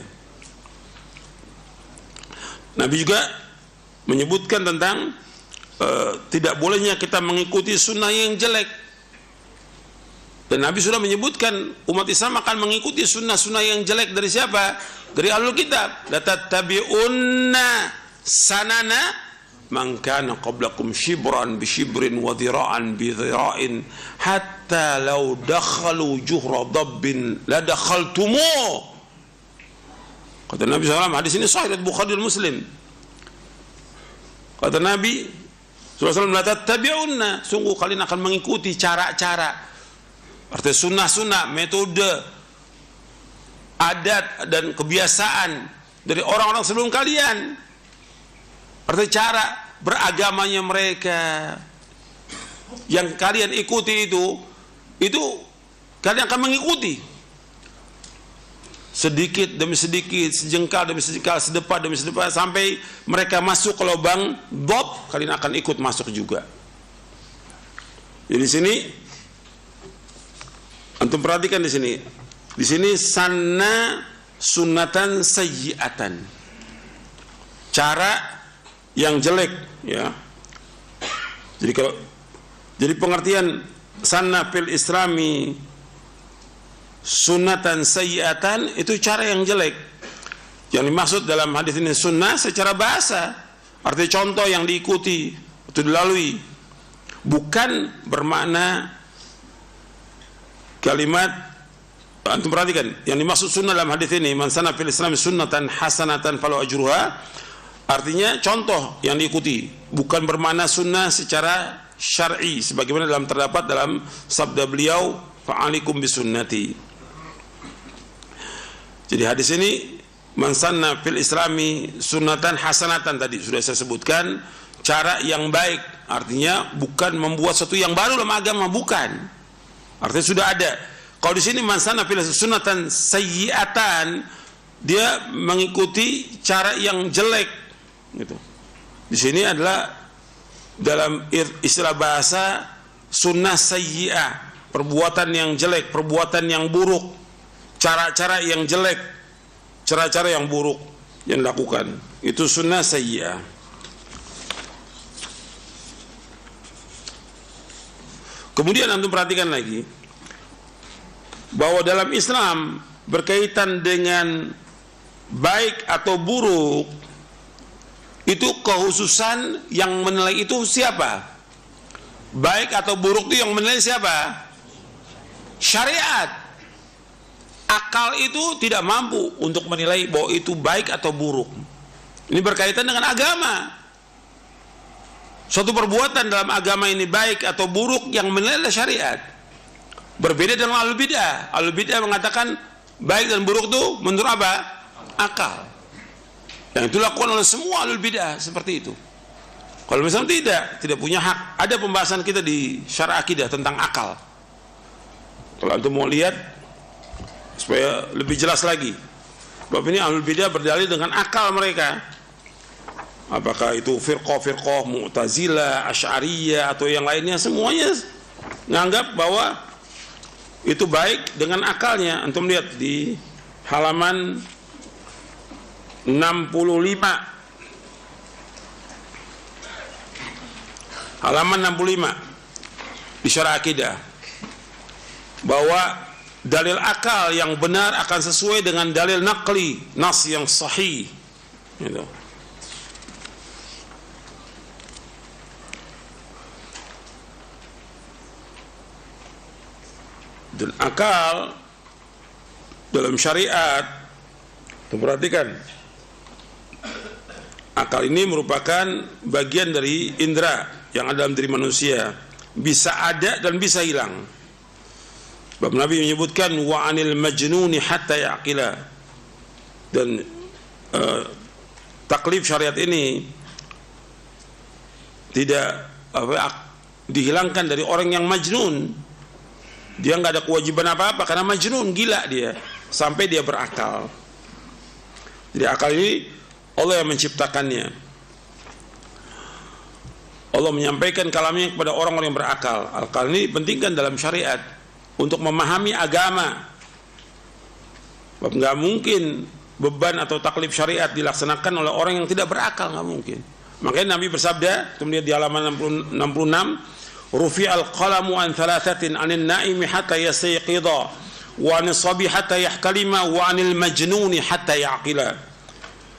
[SPEAKER 1] Nabi juga menyebutkan tentang tidak bolehnya kita mengikuti sunnah yang jelek. Dan Nabi sudah menyebutkan umat Islam akan mengikuti sunnah-sunnah yang jelek dari siapa? Dari Ahlul Kitab. La tattabi'unna sanana man kana qablakum shibran bi shibrin wa dhira'an bi dhira'in hatta law dakhalu juhra dabbin la dakhaltumu. Kata Nabi SAW, hadis ini sahih dari Bukhari dan Muslim. Kata Nabi SAW, la tattabi'unna, sungguh kalian akan mengikuti cara-cara, artinya sunnah-sunnah, metode, adat dan kebiasaan dari orang-orang sebelum kalian. Artinya cara beragamanya mereka yang kalian ikuti itu kalian akan mengikuti. Sedikit demi sedikit, sejengkal demi sejengkal, sedepa demi sedepa, sampai mereka masuk ke lubang bob, kalian akan ikut masuk juga. Jadi di sini antum perhatikan di sini. Di sini sanna sunnatan sayyi'atan. Cara yang jelek, ya. Jadi pengertian sanna fil islami sunnatan sayyi'atan itu cara yang jelek. Yang dimaksud dalam hadis ini sunnah secara bahasa, arti contoh yang diikuti atau dilalui, bukan bermakna kalimat. Antum perhatikan, yang dimaksud sunnah dalam hadis ini, man sanna fil islam sunnatan hasanatan falahu ajruha, artinya contoh yang diikuti, bukan bermakna sunnah secara syar'i sebagaimana terdapat dalam sabda beliau, fa'alikum bisunnati. Jadi hadis ini man sanna fil islami sunnatan hasanatan, tadi sudah saya sebutkan, cara yang baik, artinya bukan membuat sesuatu yang baru dalam agama, bukan. Artinya sudah ada. Kalau di sini man sanna fil sunnatan sayyi'atan, dia mengikuti cara yang jelek gitu. Di sini adalah dalam istilah bahasa sunnah sayyi'ah, perbuatan yang jelek, perbuatan yang buruk, cara-cara yang jelek, cara-cara yang buruk yang dilakukan, itu sunnah sayyi'ah. Kemudian antum perhatikan lagi bahwa dalam Islam berkaitan dengan baik atau buruk, itu kekhususan yang menilai itu siapa? Baik atau buruk itu yang menilai siapa? Syariat. Akal itu tidak mampu untuk menilai bahwa itu baik atau buruk. Ini berkaitan dengan agama. Suatu perbuatan dalam agama ini baik atau buruk yang menilai adalah syariat. Berbeda dengan ahlul bidah. Ahlul bidah mengatakan baik dan buruk itu menurut apa? Akal. Yang itu dilakukan oleh semua ahlul bidah seperti itu. Kalau misalnya tidak punya hak. Ada pembahasan kita di syarah akidah tentang akal. Kalau antum mau lihat supaya lebih jelas lagi, bahwa ini ahlul bidah berdalil dengan akal mereka. Apakah itu firqah Mu'tazilah, Asy'ariyah atau yang lainnya, semuanya menganggap bahwa itu baik dengan akalnya. Antum lihat di halaman 65. Halaman 65 di syarah akidah, bahwa dalil akal yang benar akan sesuai dengan dalil naqli, nas yang sahih gitu. Dan akal dalam syariat, perhatikan, akal ini merupakan bagian dari indera yang ada dalam diri manusia, bisa ada dan bisa hilang. Sebab Nabi menyebutkan wa anil majnuni hatta yaqila, dan taklif syariat ini tidak dihilangkan dari orang yang majnun. Dia nggak ada kewajiban apa-apa karena majnun, gila dia, sampai dia berakal. Jadi akal ini Allah yang menciptakannya. Allah menyampaikan kalamnya kepada orang-orang yang berakal. Akal ini dipentingkan dalam syariat untuk memahami agama. Nggak mungkin beban atau taklif syariat dilaksanakan oleh orang yang tidak berakal, nggak mungkin. Makanya Nabi bersabda, kemudian di halaman 66, rufi'al qalamu an thalathatin anil naimi hatta yastayqidha wa anis sabi hatta yahkalima wa anil majnuni hatta yaqila.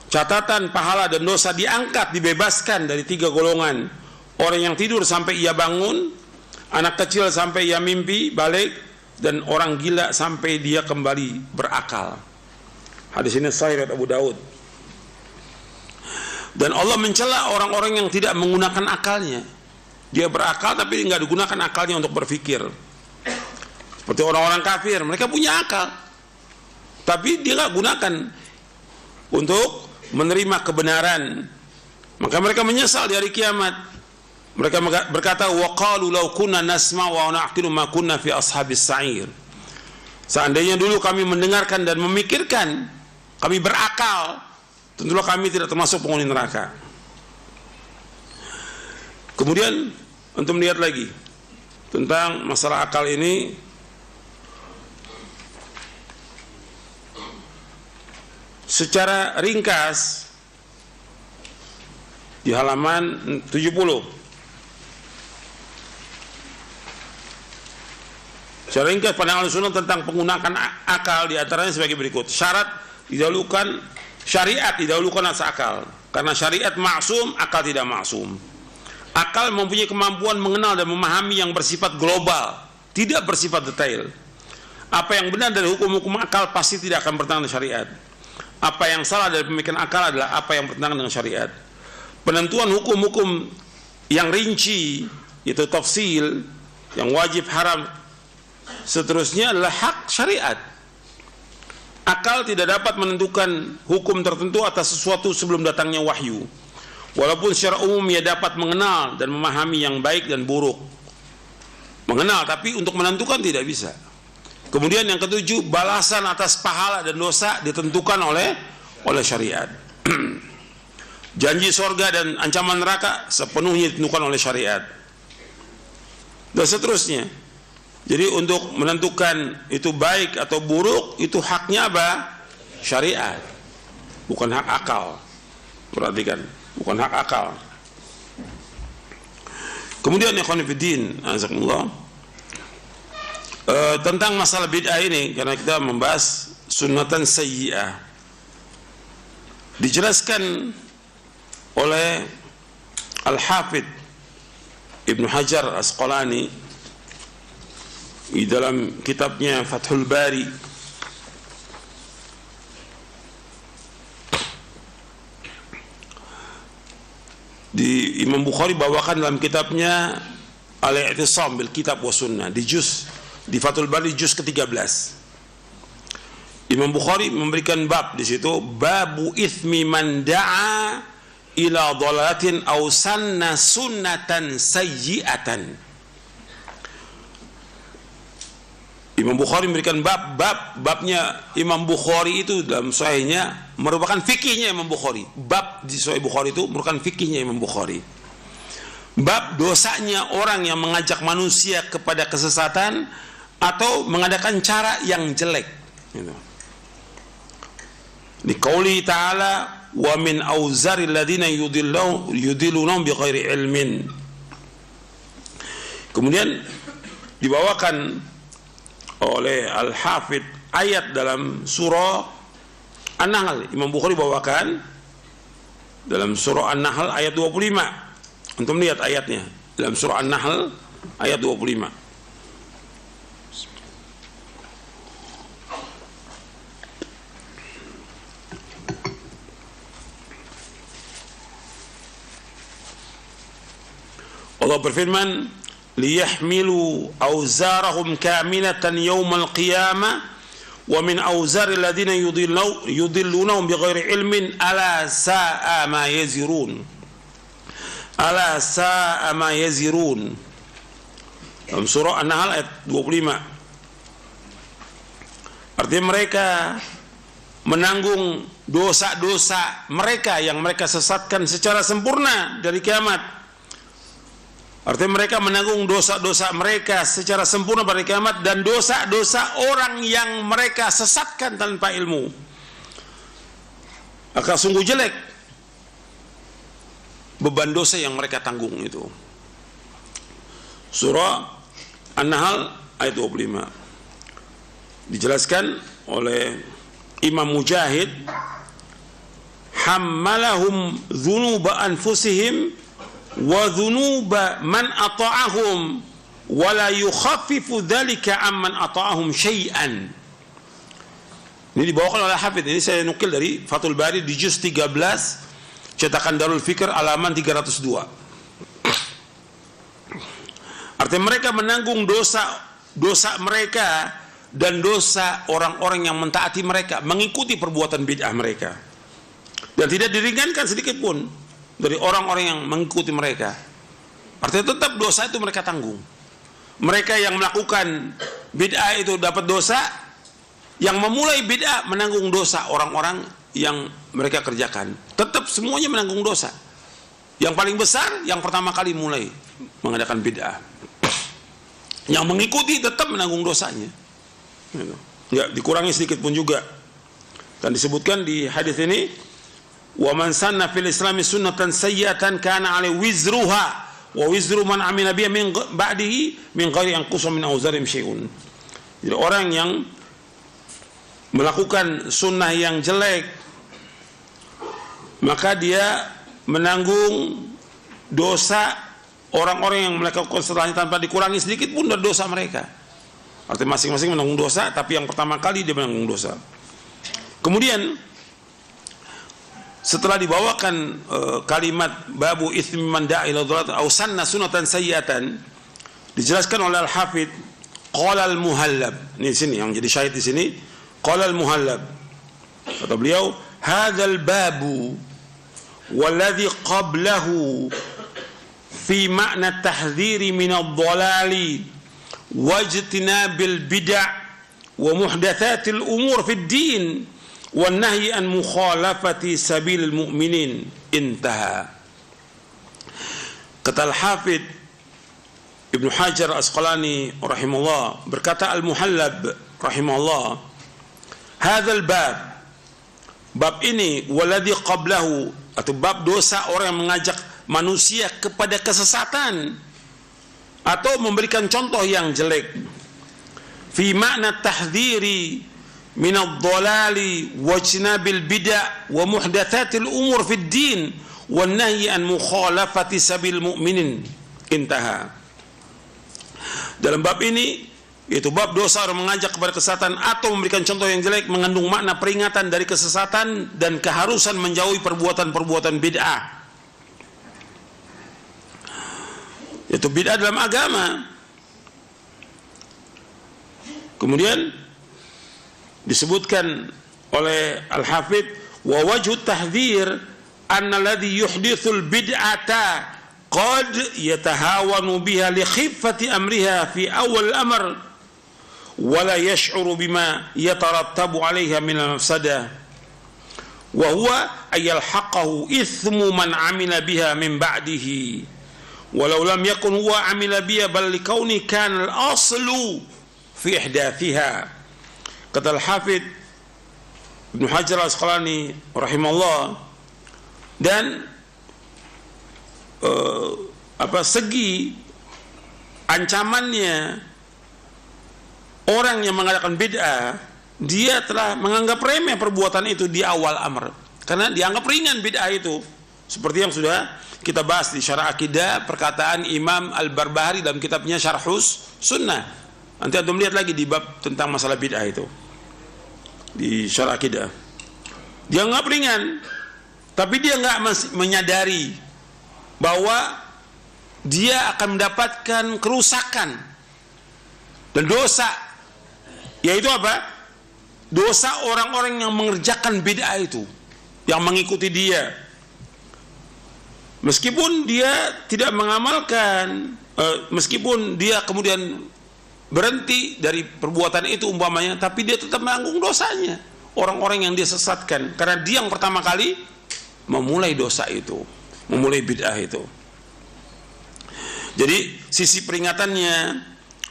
[SPEAKER 1] Catatan pahala dan dosa diangkat, dibebaskan dari 3 golongan. Orang yang tidur sampai ia bangun, anak kecil sampai ia mimpi balik, dan orang gila sampai dia kembali berakal. Hadis ini sahih riwayat Abu Daud. Dan Allah mencela orang-orang yang tidak menggunakan akalnya. Dia berakal tapi nggak digunakan akalnya untuk berpikir. Seperti orang-orang kafir, mereka punya akal, tapi dia nggak gunakan untuk menerima kebenaran. Maka mereka menyesal di hari kiamat. Mereka berkata, waqalu law kunna nasma' wa na'qilu ma kunna fi ashabis sa'ir. Seandainya dulu kami mendengarkan dan memikirkan, kami berakal, tentulah kami tidak termasuk penghuni neraka. Kemudian untuk melihat lagi tentang masalah akal ini, secara ringkas di halaman 70. Secara ringkas pandangan Ahlussunnah tentang penggunaan akal diantaranya sebagai berikut. Syariat didahulukan atas akal, karena syariat maksum, akal tidak maksum. Akal mempunyai kemampuan mengenal dan memahami yang bersifat global, tidak bersifat detail. Apa yang benar dari hukum-hukum akal pasti tidak akan bertentangan dengan syariat. Apa yang salah dari pemikiran akal adalah apa yang bertentangan dengan syariat. Penentuan hukum-hukum yang rinci, yaitu tafsil, yang wajib, haram, seterusnya adalah hak syariat. Akal tidak dapat menentukan hukum tertentu atas sesuatu sebelum datangnya wahyu. Walaupun secara umum ia dapat mengenal dan memahami yang baik dan buruk. Mengenal, tapi untuk menentukan tidak bisa. Kemudian yang ketujuh, balasan atas pahala dan dosa ditentukan oleh syariat. Janji sorga dan ancaman neraka sepenuhnya ditentukan oleh syariat. Dan seterusnya. Jadi untuk menentukan itu baik atau buruk, itu haknya apa? Syariat, bukan hak akal. Perhatikan, bukan hak akal. Kemudian ikhwan fillah, azakumullah, tentang masalah bid'ah ini, karena kita membahas sunnatan sayyi'ah, dijelaskan oleh Al-Hafidh Ibnu Hajar Asqalani di dalam kitabnya Fathul Bari. Di Imam Bukhari bawakan dalam kitabnya Al-I'tisam bil Kitab wa Sunnah, di Fathul Bari juz ke-13. Imam Bukhari memberikan bab di situ, babu ithmi man da'a ila dhalalatin aw sanna sunnatan sayyi'atan. Imam Bukhari memberikan babnya Imam Bukhari itu dalam sahihnya merupakan fikihnya Imam Bukhari. Bab di Sahih Bukhari itu merupakan fikihnya Imam Bukhari. Bab dosanya orang yang mengajak manusia kepada kesesatan atau mengadakan cara yang jelek. Di qauli ta'ala wa min auzari alladziina yudilluna bighairi ilmin. Kemudian dibawakan oleh Al-Hafidh ayat dalam surah An-Nahl. Imam Bukhari bawakan dalam surah An-Nahl ayat 25. Antum lihat ayatnya dalam surah An-Nahl ayat 25. Allah berfirman, liyahmilu awzarahum kamilatan yawmal qiyamah wa min awzari alladhina yudillunahum bighairi ilmin ala sa'a ma yazirun. Ala sa'a ma yazirun. Dalam surah An-Nahl ayat 25. Artinya mereka menanggung dosa-dosa mereka yang mereka sesatkan secara sempurna dari kiamat. Artinya mereka menanggung dosa-dosa mereka secara sempurna pada kiamat dan dosa-dosa orang yang mereka sesatkan tanpa ilmu. Akan sungguh jelek beban dosa yang mereka tanggung itu. Surah An-Nahl ayat 25. Dijelaskan oleh Imam Mujahid, hammalahum dzunuba anfusihim wa dzunuba man ata'ahum wa la yukhaffifu dzalika amman ata'ahum syai'an. Ini dibawakan oleh Hafidh. Ini saya nukil dari Fathul Bari di juz 13 cetakan Darul Fikr halaman 302. Artinya mereka menanggung dosa mereka dan dosa orang-orang yang mentaati mereka, mengikuti perbuatan bid'ah mereka, dan tidak diringankan sedikit pun dari orang-orang yang mengikuti mereka. Artinya tetap dosa itu mereka tanggung. Mereka yang melakukan bid'ah itu dapat dosa, yang memulai bid'ah menanggung dosa orang-orang yang mereka kerjakan. Tetap semuanya menanggung dosa. Yang paling besar yang pertama kali mulai mengadakan bid'ah. Yang mengikuti tetap menanggung dosanya. Ya, dikurangi sedikit pun juga. Dan disebutkan di hadis ini, wa man sanna fil islami sunnatan sayyi'atan kana 'alaihi wizruha wa wizru man amila biha min ba'dihi min ghairi an qusam min awzarihim syai'un. Jadi orang yang melakukan sunnah yang jelek, maka dia menanggung dosa orang-orang yang melakukan setelahnya tanpa dikurangi sedikit pun dari dosa mereka. Artinya masing-masing menanggung dosa, tapi yang pertama kali dia menanggung dosa. Kemudian setelah dibawakan kalimat babu itsmi man da'a ila dhalalat aw sanna sunatan sayyi'atan, dijelaskan oleh Al-Hafidh, qala al-Muhallab. Ini sini yang jadi syahid di sini, qala al-Muhallab. Kata beliau, hadzal babu walladhi qablahu fi makna tahdhiri min ad-dhalali wajtinabil bid'ah wa muhdatsatil umur fid din wan nahyi an mukhalafati sabilil mu'minin. Intaha. Kata Al-Hafidh Ibnu Hajar Asqalani rahimahullah, berkata Al-Muhallab rahimahullah, hadzal bab ini waladhi qablahu, atau bab dosa orang yang mengajak manusia kepada kesesatan atau memberikan contoh yang jelek, fi makna tahdhiri min ad-dhalali wa ijtinabil bid'ah wa muhdatsatil umur fid din wan nahyi an mukhalafati sabil mu'minin. Intaha. Dalam bab ini, itu bab dosa orang mengajak kepada kesesatan atau memberikan contoh yang jelek, mengandung makna peringatan dari kesesatan dan keharusan menjauhi perbuatan-perbuatan bid'ah. Itu bid'ah dalam agama. Kemudian disebutkan oleh Al-Hafidh, wa wajhu tahdhir anna alladhi yuhdithul bid'ata qad yatahawanu biha li khiffati amriha fi awal al-amr wa la yash'uru bima yatarattabu 'alayha min al-mafsadah wa huwa ayalhaqahu ithmu man 'amila biha min ba'dihi walau lam yakun huwa 'amila biha bal likauni kana al-aslu fi ihdathiha. Kata Al-Hafidz Ibnu Hajar Al-Asqalani rahimahullah, dan segi ancamannya orang yang mengadakan bid'ah, dia telah menganggap remeh perbuatan itu di awal amr, karena dianggap ringan bid'ah itu, seperti yang sudah kita bahas di Syarah Akidah, perkataan Imam Al-Barbahari dalam kitabnya Syarhus Sunnah. Nanti antum lihat lagi di bab tentang masalah bid'ah itu di Syarah Akidah. Dianggap ringan, tapi dia nggak menyadari bahwa dia akan mendapatkan kerusakan dan dosa, yaitu apa? Dosa orang-orang yang mengerjakan bid'ah itu, yang mengikuti dia. Meskipun dia tidak mengamalkan, meskipun dia kemudian berhenti dari perbuatan itu umpamanya, tapi dia tetap menanggung dosanya. Orang-orang yang dia sesatkan, karena dia yang pertama kali memulai dosa itu, memulai bid'ah itu. Jadi sisi peringatannya,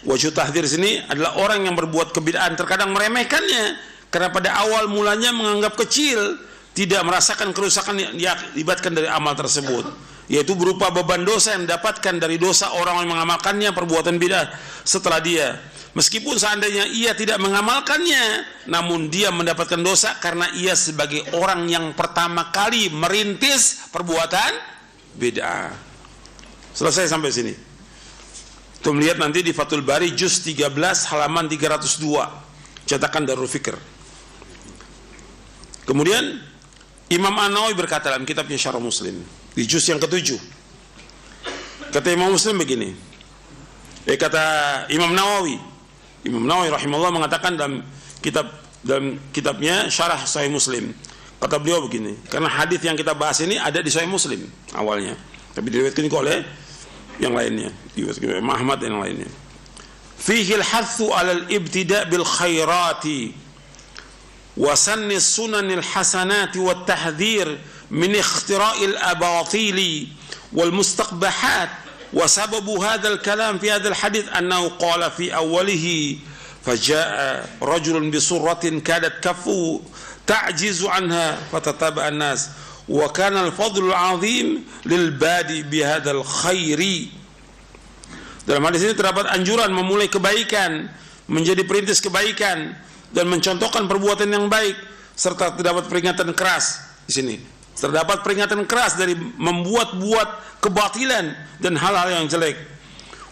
[SPEAKER 1] wajhu tahdzir sini adalah orang yang berbuat kebid'ahan terkadang meremehkannya, karena pada awal mulanya menganggap kecil, tidak merasakan kerusakan yang diakibatkan dari amal tersebut, yaitu berupa beban dosa yang didapatkan dari dosa orang yang mengamalkannya perbuatan bid'ah setelah dia. Meskipun seandainya ia tidak mengamalkannya, namun dia mendapatkan dosa karena ia sebagai orang yang pertama kali merintis perbuatan bid'ah. Selesai sampai sini. Kita melihat nanti di Fathul Bari juz 13 halaman 302, cetakan Darul Fikr. Kemudian Imam An-Nawawi berkata dalam kitabnya Syarah Muslim di juz yang ke-7, kata Imam Muslim begini, kata Imam Nawawi rahimahullah mengatakan dalam kitabnya Syarah Sahih Muslim, kata beliau begini, karena hadis yang kita bahas ini ada di Sahih Muslim awalnya, tapi diriwayatkan oleh yang lainnya, diriwayatkan oleh Ahmad dan yang lainnya. Fihi al-hathu 'ala al-ibtida' bil khairati wa sanni sunanil hasanati wat tahdhir min ikhtira'il abatili wal mustaqbahat. وسبب هذا الكلام في هذا الحديث أنه قال في أوله فجاء رجل بصرة كادت كفه تعجز عنها فتتابع الناس وكان الفضل العظيم للبادي بهذا الخير. Dalam hadis ini terdapat anjuran memulai kebaikan, menjadi perintis kebaikan, dan mencontohkan perbuatan yang baik, serta terdapat peringatan keras di sini. Terdapat peringatan keras dari membuat-buat kebatilan dan hal-hal yang jelek.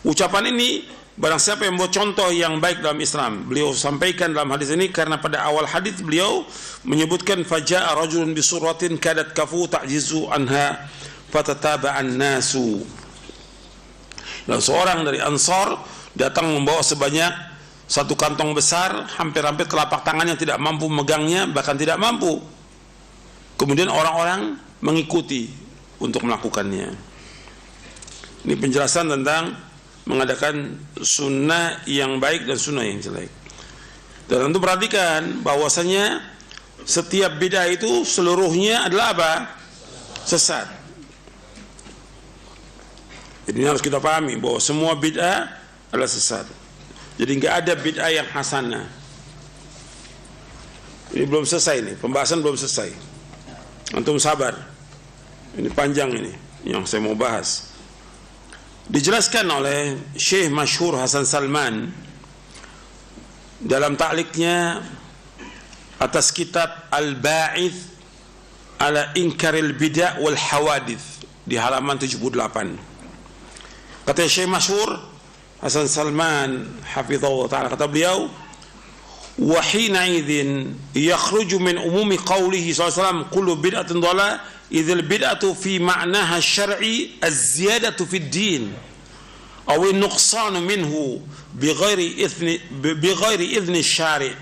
[SPEAKER 1] Ucapan ini barang siapa yang membuat contoh yang baik dalam Islam, beliau sampaikan dalam hadis ini karena pada awal hadis beliau menyebutkan faja'a rajulun bisurratin kadat kafu ta'jizu anha fatataba'an nasu. Dan seorang dari Ansar datang membawa sebanyak satu kantong besar, hampir-hampir telapak tangannya tidak mampu megangnya, bahkan tidak mampu. Kemudian orang-orang mengikuti untuk melakukannya. Ini penjelasan tentang mengadakan sunnah yang baik dan sunnah yang jelek. Dan tentu perhatikan bahwasanya setiap bid'ah itu seluruhnya adalah apa? Sesat. Jadi ini harus kita pahami bahwa semua bid'ah adalah sesat. Jadi nggak ada bid'ah yang hasanah. Ini belum selesai nih, pembahasan belum selesai. Antum sabar, ini panjang ini yang saya mau bahas. Dijelaskan oleh Syekh Masyhur Hasan Salman dalam ta'liqnya atas kitab Al-Ba'ith ala Inkaril Bid'ah wal Hawadith di halaman 78. Kata Syekh Masyhur Hasan Salman hafizahullah ta'ala, kata beliau, وحينئذ يخرج من عموم قوله صلى الله عليه وسلم كل بدعة ضلالة إذ البدعة في معناها الشرعي الزيادة في الدين أو النقصان منه بغير إذن الشارع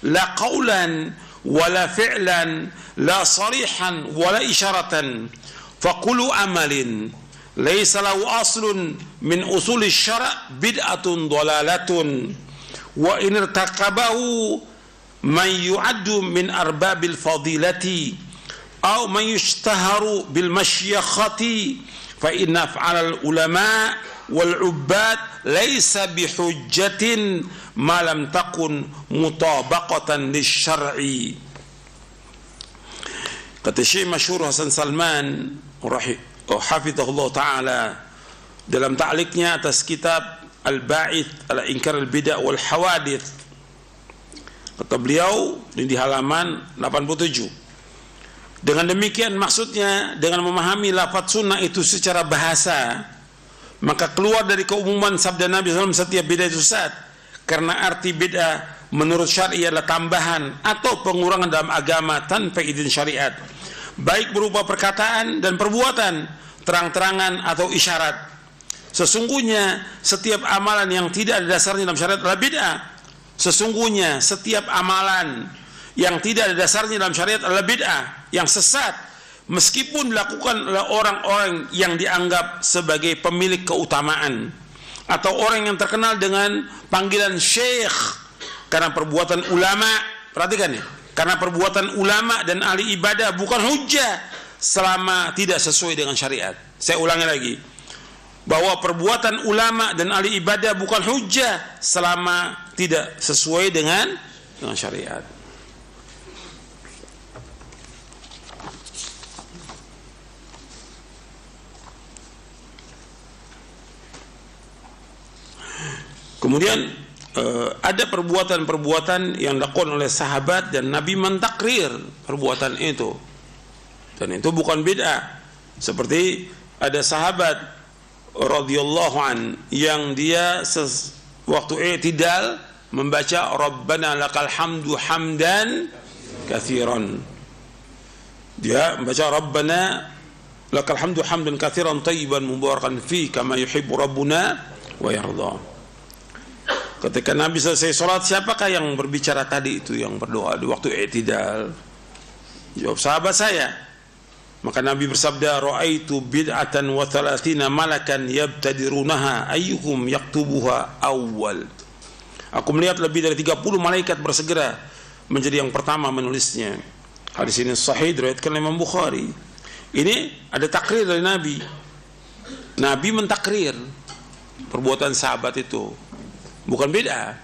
[SPEAKER 1] لا قولا wala fi'lan la sarihan wala isyaratan fa kullu amalin laysa lahu aslun min usuli syara' bid'atun dhalalatun wa in irtaqabahu man yu'addu min arbabil fadilati aw man yushtaharu bil masyakhati fa inna af'alal ulama wal ubbad laysa bihujjatin ma lam takun mutabaqatan lisyar'i. Kata Syekh Masyhur Hasan Salman hafizahullah taala dalam ta'liqnya atas kitab Al-Ba'ith ala Inkar al-Bid'ah wal Hawadith, kata beliau di halaman 87, dengan demikian maksudnya dengan memahami lafaz sunnah itu secara bahasa, maka keluar dari keumuman sabda Nabi SAW setiap bid'ah itu sesat, karena arti bid'ah menurut syar'i adalah tambahan atau pengurangan dalam agama tanpa izin syariat, baik berupa perkataan dan perbuatan, terang-terangan atau isyarat. Sesungguhnya setiap amalan yang tidak ada dasarnya dalam syariat adalah bid'ah. Sesungguhnya setiap amalan yang tidak ada dasarnya dalam syariat adalah bid'ah, yang sesat, meskipun dilakukan oleh orang-orang yang dianggap sebagai pemilik keutamaan atau orang yang terkenal dengan panggilan syekh, karena perbuatan ulama, perhatikan ya, karena perbuatan ulama dan ahli ibadah bukan hujjah selama tidak sesuai dengan syariat. Saya ulangi lagi, bahwa perbuatan ulama dan ahli ibadah bukan hujjah selama tidak sesuai dengan syariat. Kemudian ada perbuatan-perbuatan yang dilakukan oleh sahabat dan Nabi mentakrir perbuatan itu, dan itu bukan bid'ah. Seperti ada sahabat radhiyallahu an yang dia waktu i'tidal membaca Rabbana lakal hamdu hamdan katsiran. Dia membaca Rabbana lakal hamdu hamdan katsiran thayyiban mubarakan fi kama yuhibbu rabbuna wa yarda. Ketika Nabi selesai sholat, siapakah yang berbicara tadi itu, yang berdoa di waktu i'tidal? Jawab sahabat saya. Maka Nabi bersabda, ra'aitu bid'atan wa thalathina malakan yabtadirunaha ayyuhum yaktubuha awwal. Aku melihat lebih dari 30 malaikat bersegera menjadi yang pertama menulisnya. Hadis ini sahih diriwayatkan oleh Imam Bukhari. Ini ada takrir dari Nabi. Nabi mentakrir perbuatan sahabat itu, bukan bid'ah.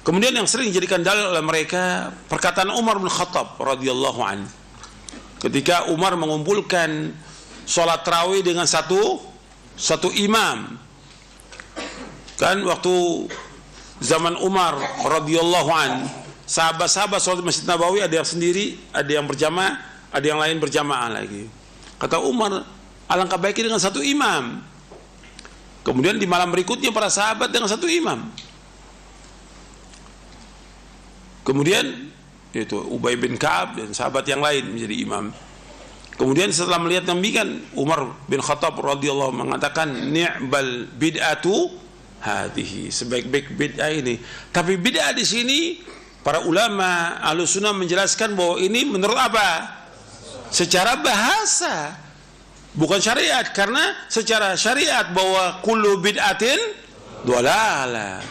[SPEAKER 1] Kemudian yang sering dijadikan dalil oleh mereka perkataan Umar bin Khattab radhiyallahu an. Ketika Umar mengumpulkan sholat tarawih dengan satu imam, kan waktu zaman Umar radhiyallahu an, sahabat-sahabat sholat Masjid Nabawi ada yang sendiri, ada yang berjamaah, ada yang lain berjamaah lagi. Kata Umar, alangkah baiknya dengan satu imam. Kemudian di malam berikutnya para sahabat dengan satu imam. Kemudian yaitu Ubay bin Ka'ab dan sahabat yang lain menjadi imam. Kemudian setelah melihat demikian, Umar bin Khattab radhiyallahu mengatakan, ni'bal bid'atu hadhihi, sebaik-baik bid'ah ini. Tapi bid'ah di sini para ulama Ahlussunnah menjelaskan bahwa ini menurut apa? Secara bahasa, bukan syariat, karena secara syariat bahwa kullu bid'atin dhalalah,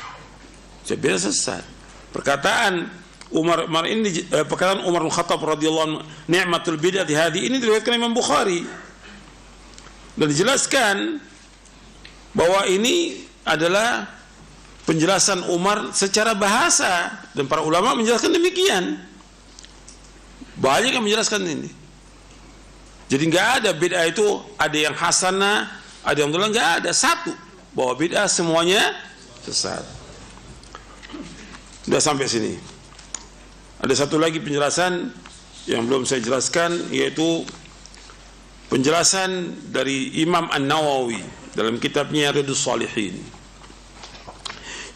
[SPEAKER 1] bid'ah sesat. Perkataan Umar ini, perkataan Umar bin Khattab radhiyallahu anhu, ni'matul bid'ati hadhi, ini diriwayatkan Imam Bukhari dan dijelaskan bahwa ini adalah penjelasan Umar secara bahasa, dan para ulama menjelaskan demikian. Banyak yang menjelaskan ini. Jadi nggak ada bid'ah itu ada yang hasanah, ada yang dolan, nggak ada. Satu, bahwa bid'ah semuanya sesat. Sudah sampai sini. Ada satu lagi penjelasan yang belum saya jelaskan, yaitu penjelasan dari Imam An-Nawawi dalam kitabnya Riyadhus Shalihin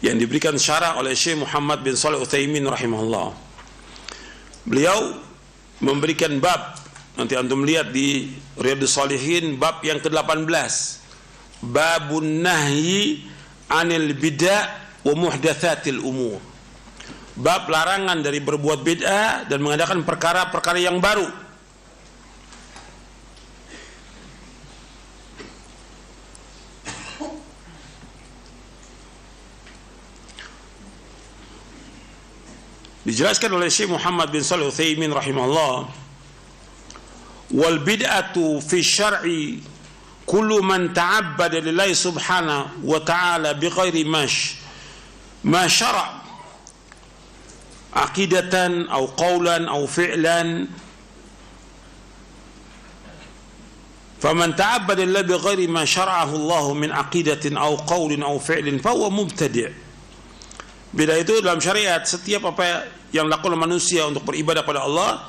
[SPEAKER 1] yang diberikan syarah oleh Syekh Muhammad bin Shalih Utsaimin rahimahullah. Beliau memberikan bab, nanti antum lihat di Riyadhus Shalihin, bab yang ke-18, babun nahyi anil bid'ah wa muhdatsatil umur. bab larangan dari berbuat bid'ah dan mengadakan perkara-perkara yang baru. Dijelaskan oleh Syekh Muhammad bin Shalih Al-Utsaimin rahimahullah, wal bid'atu fi syar'i kullu man ta'abbada lillahi subhanahu wa ta'ala bighairi ma syara' aqidatan aw qawlan aw fi'lan, faman ta'abbada lillahi bighairi ma syara'ahu Allah min aqidatin aw qawlin aw fi'lin fa huwa mubtadi'. Beda itu dalam syariat, setiap apa yang dilakukan manusia untuk beribadah pada Allah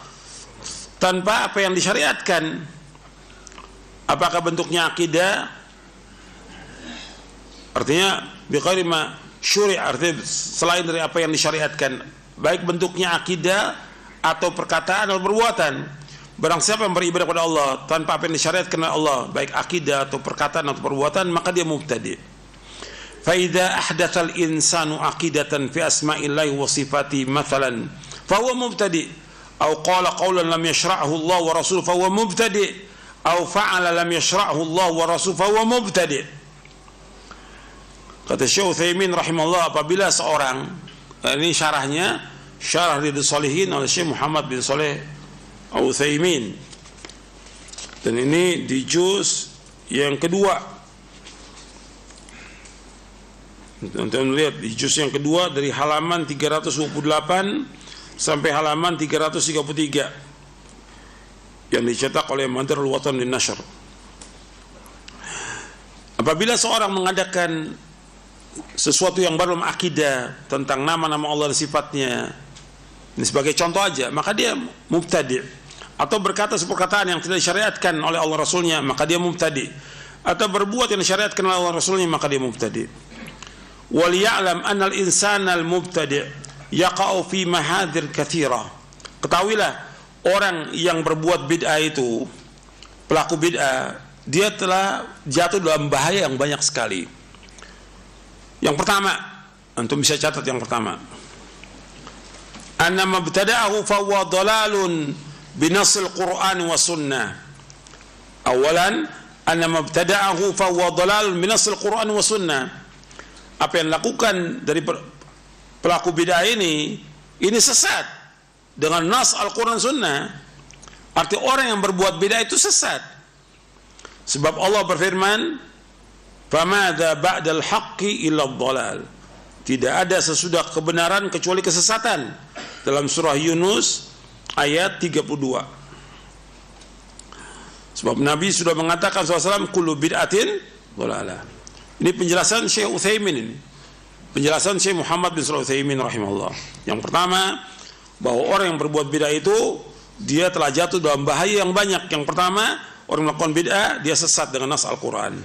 [SPEAKER 1] tanpa apa yang disyariatkan, apakah bentuknya akidah, artinya bighairi ma syuri', artinya selain dari apa yang disyariatkan, baik bentuknya akidah atau perkataan atau perbuatan. Barang siapa yang beribadah kepada Allah tanpa apa yang disyariatkan oleh Allah, baik akidah atau perkataan atau perbuatan, maka dia mubtadi'. فإذا أحدث الإنسان عقيدة في أسماء الله وصفاته مثلا فهو مبتدئ، أو قال قولا لم يشرعه الله ورسوله فهو مبتدئ، أو فعل لم يشرعه الله ورسوله فهو مبتدئ. Kata Syekh Utsaimin rahimahullah, apabila seorang, ini syarahnya, syarah Riyadhus Shalihin oleh Syekh Muhammad bin Shalih Al-Utsaimin, dan ini di juz yang kedua. Teman-teman lihat di juz yang kedua dari halaman 328 sampai halaman 333 yang dicetak oleh Madarul Watan lin Nashr. Apabila seorang mengadakan sesuatu yang baru dalam akidah tentang nama-nama Allah dan sifatnya, ini sebagai contoh aja, maka dia mubtadi'. Atau berkata sebuah perkataan yang tidak disyariatkan oleh Allah Rasulnya, maka dia mubtadi'. Atau berbuat yang disyariatkan oleh Allah Rasulnya, maka dia mubtadi'. Wal ya'lam anna al-insana al-mubtadi' yaqa'u fi mahadir katsira. Ketahuilah, orang yang berbuat bid'ah itu, pelaku bid'ah, dia telah jatuh dalam bahaya yang banyak sekali. Yang pertama, antum bisa catat yang pertama, anna mabtada'ahu fa huwa dhalalun bi nassil Qur'an wa sunnah. Awalan, anna mabtada'ahu fa huwa dhalalun bi nassil Qur'an wa sunnah. Apa yang dilakukan dari pelaku bid'ah ini sesat dengan nas Al-Quran Sunnah. Arti orang yang berbuat bid'ah itu sesat. Sebab Allah berfirman, "Famadza ba'dal haqqi illa dhalal." Tidak ada sesudah kebenaran kecuali kesesatan. Dalam surah Yunus ayat 32. Sebab Nabi sudah mengatakan SAW, kullu bid'atin dhalalah. Ini penjelasan Syekh Utsaimin ini. Penjelasan Syekh Muhammad bin Shalih Al-Utsaimin rahimahullah. Yang pertama, bahwa orang yang berbuat bid'ah itu dia telah jatuh dalam bahaya yang banyak. Yang pertama, orang melakukan bid'ah dia sesat dengan nas Al-Qur'an.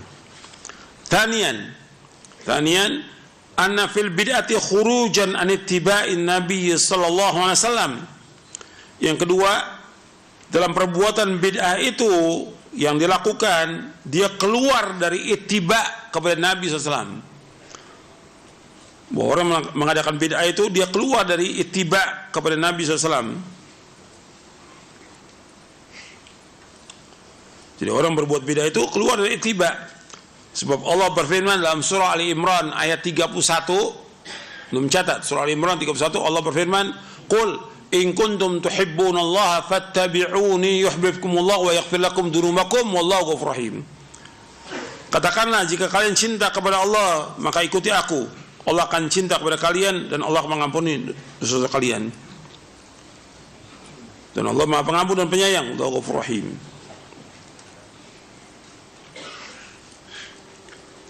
[SPEAKER 1] Thaniyan, anna fil bid'ati khurujan an ittiba'in Nabi sallallahu alaihi wasallam. Yang kedua, dalam perbuatan bid'ah itu yang dilakukan, dia keluar dari ittiba' kepada Nabi SAW. Bahwa orang mengadakan bid'ah itu dia keluar dari ittiba' kepada Nabi SAW. Jadi orang berbuat bid'ah itu keluar dari ittiba'. Sebab Allah berfirman dalam surah Ali Imran ayat 31, belum catat, surah Ali Imran 31, Allah berfirman, "Qul in kuntum tuhibbunallaha fattabi'uni yuhibbukumullah wa yaghfir lakum dzunubakum wallahu ghafurur rahim." Katakanlah, jika kalian cinta kepada Allah, maka ikuti aku. Allah akan cinta kepada kalian dan Allah mengampuni dosa kalian. Dan Allah Maha Pengampun dan Penyayang, Allahu Ghafurur Rahim.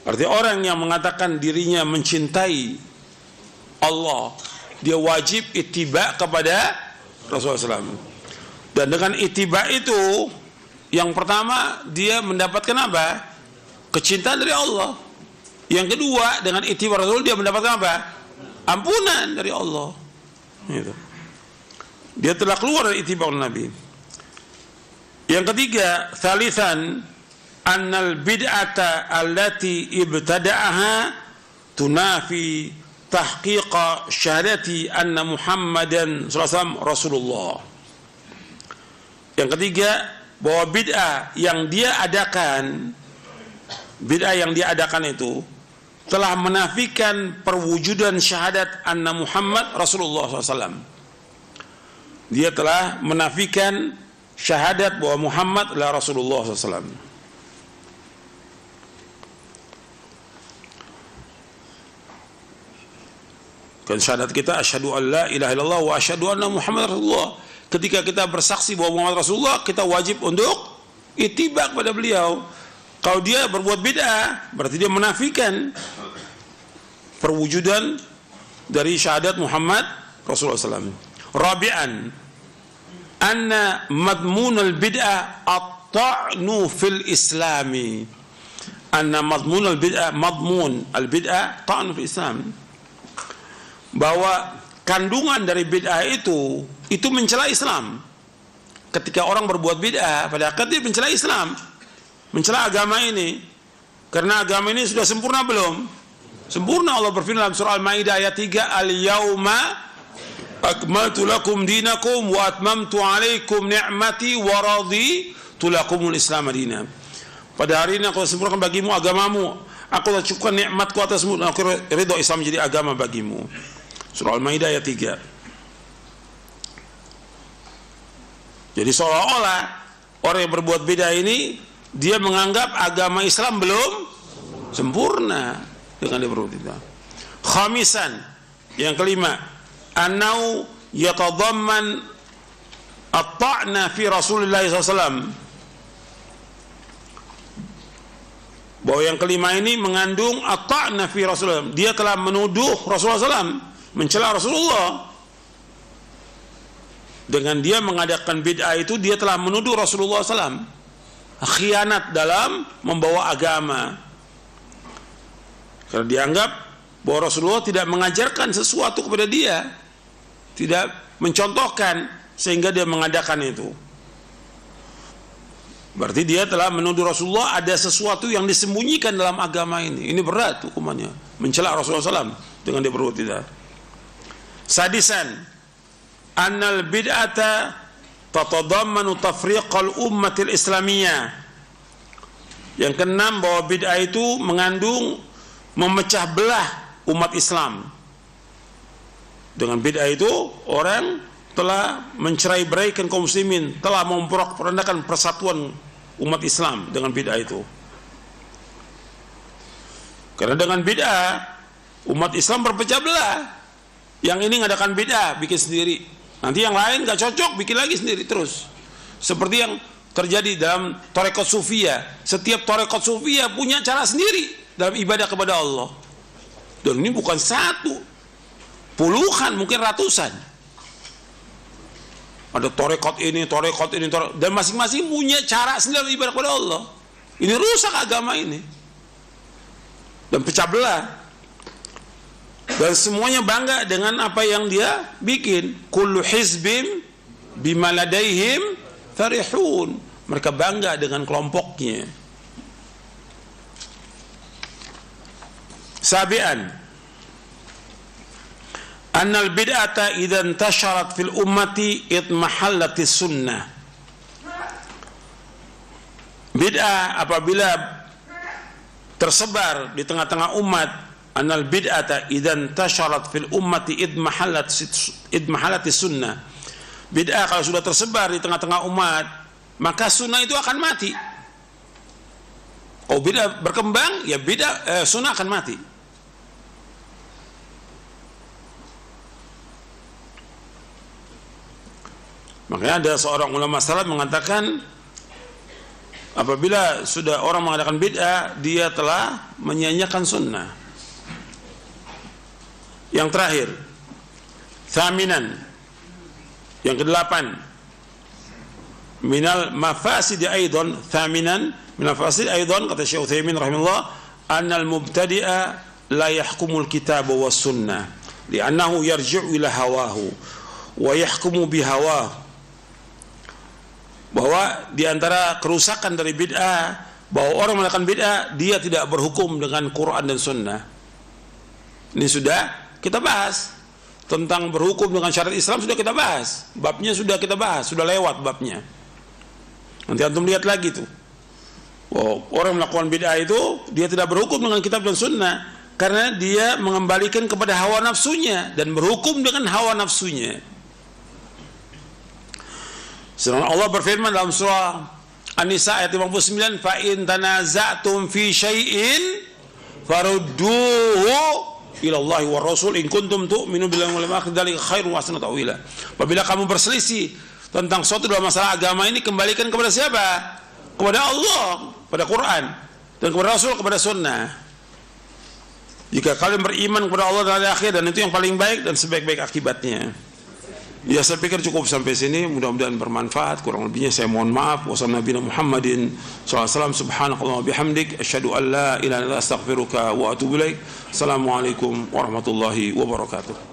[SPEAKER 1] Artinya orang yang mengatakan dirinya mencintai Allah, dia wajib ittiba kepada Rasulullah SAW. Dan dengan ittiba itu, yang pertama dia mendapatkan apa? Kecintaan dari Allah. Yang kedua, dengan ittiba Rasul dia mendapatkan apa? Ampunan dari Allah. Gitu. Dia telah keluar dari ittiba Nabi. Yang ketiga, thalithan, annal bid'ata allati ibtada'aha tunafi tahqiqa syahadati anna Muhammadan sallallahu alaihi wasallam Rasulullah. Yang ketiga, bahwa bid'ah yang dia adakan itu telah menafikan perwujudan syahadat anna Muhammad Rasulullah SAW. Dia telah menafikan syahadat bahwa Muhammad adalah Rasulullah SAW. Kan syahadat kita asyhadu an la ilaha illallah wa asyhadu anna Muhammad Rasulullah. Ketika kita bersaksi bahwa Muhammad Rasulullah, kita wajib untuk ittiba kepada beliau. Kalau dia berbuat bid'ah, berarti dia menafikan perwujudan dari syahadat Muhammad Rasulullah SAW. Rabi'an, anna madmun al-bid'ah at-ta'nu fil islami. Anna madmun al-bid'ah ta'nu fil islam. Bahwa kandungan dari bid'ah itu mencela Islam. Ketika orang berbuat bid'ah, pada akhirnya dia mencela Islam, mencela agama ini. Karena agama ini sudah sempurna belum? Sempurna. Allah berfirman dalam surah Al-Maidah ayat 3, "Al-yauma akmaltu lakum dinakum wa atmamtu alaikum ni'mati wa raditu lakumul Islam madina." Pada hari ini aku sempurnakan bagimu agamamu, aku telah cukupkan nikmatku atasmu, dan aku ridho Islam menjadi agama bagimu. Surah Al-Maidah ayat 3. Jadi seolah-olah orang yang berbuat beda ini, dia menganggap agama Islam belum sempurna dengan dia berbuat beda. Khamisan, yang kelima, annau yatadamman at-ta'na fi Rasulullah SAW. Bahwa yang kelima ini mengandung at-ta'na fi Rasulullah. Dia telah menuduh Rasulullah SAW, mencela Rasulullah. Dengan dia mengadakan bid'ah itu, dia telah menuduh Rasulullah SAW khianat dalam membawa agama. Karena dianggap bahwa Rasulullah tidak mengajarkan sesuatu kepada dia, tidak mencontohkan, sehingga dia mengadakan itu. Berarti dia telah menuduh Rasulullah ada sesuatu yang disembunyikan dalam agama ini. Ini berat hukumannya, mencela Rasulullah SAW dengan dia berbuat tidak. Sadisan, annal bid'ata tatadammanu tafriqal ummatil islamiyah. Yang keenam, bahwa bid'ah itu mengandung memecah belah umat Islam. Dengan bid'ah itu orang telah mencerai-beraikan kaum muslimin, telah memporak-porandakan persatuan umat Islam dengan bid'ah itu. Karena dengan bid'ah umat Islam berpecah belah. Yang ini ngadakan bid'ah, bikin sendiri. Nanti yang lain gak cocok, bikin lagi sendiri terus. Seperti yang terjadi dalam tarekat sufiyah. Setiap tarekat sufiyah punya cara sendiri dalam ibadah kepada Allah. Dan ini bukan satu, puluhan, mungkin ratusan. Ada tarekat ini, dan masing-masing punya cara sendiri dalam ibadah kepada Allah. Ini rusak agama ini. Dan pecah belah. Dan semuanya bangga dengan apa yang dia bikin. Kullu hizbim bima ladaihim farihun. Mereka bangga dengan kelompoknya. Sabian, annal bid'ata idza intasharat fil ummati itmahallatis sunnah. Bid'ah apabila tersebar di tengah-tengah umat, annal bid'ata idzan tasharat fil ummati idmahallatis sunnah. Bid'ah kalau sudah tersebar di tengah-tengah umat, maka sunnah itu akan mati. Oh, bid'ah berkembang, ya bid'ah sunnah akan mati. Makanya ada seorang ulama salaf mengatakan, apabila sudah orang mengadakan bid'ah, dia telah menyia-nyiakan sunnah. Yang terakhir, thaminan, yang kedelapan, minal mafasid aidan, thaminan minal mafasid aidan, kata Syekh Utsaimin rahimahullah, annal mubtadi'a la yahkumul kitab was sunnah li'annahu yarji'u ila hawahu wa yahkumu bihawahu. Bahwa di antara kerusakan dari bid'ah, bahwa orang melakukan bid'ah, dia tidak berhukum dengan Quran dan Sunnah. Ini sudah kita bahas. Tentang berhukum dengan syariat Islam sudah kita bahas. Babnya sudah kita bahas, sudah lewat babnya. Nanti antum lihat lagi tuh. Oh, orang melakukan bid'ah itu dia tidak berhukum dengan kitab dan sunnah karena dia mengembalikan kepada hawa nafsunya dan berhukum dengan hawa nafsunya. Sedangkan Allah berfirman dalam surah An-Nisa ayat 59, "Fa in tanaza'tum fi syai'in farudduhu ilallahi wa rasul in kuntum tu'minu billahi wal yawmil akhir dzalika khairun wa ahsanu ta'wila." Apabila kamu berselisih tentang suatu dalam masalah agama ini, kembalikan kepada siapa? Kepada Allah, pada Quran, dan kepada Rasul, kepada sunnah. Jika kalian beriman kepada Allah dan hari akhir, dan itu yang paling baik dan sebaik-baik akibatnya. Ya, saya pikir cukup sampai sini, mudah-mudahan bermanfaat. Kurang lebihnya saya mohon maaf. Wassalamualaikum Muhammadin SAW. Subhanakallah bihamdik asyhadu an la ilaha illa anta astaghfiruka wa atubu ilaik. Assalamualaikum warahmatullahi wabarakatuh.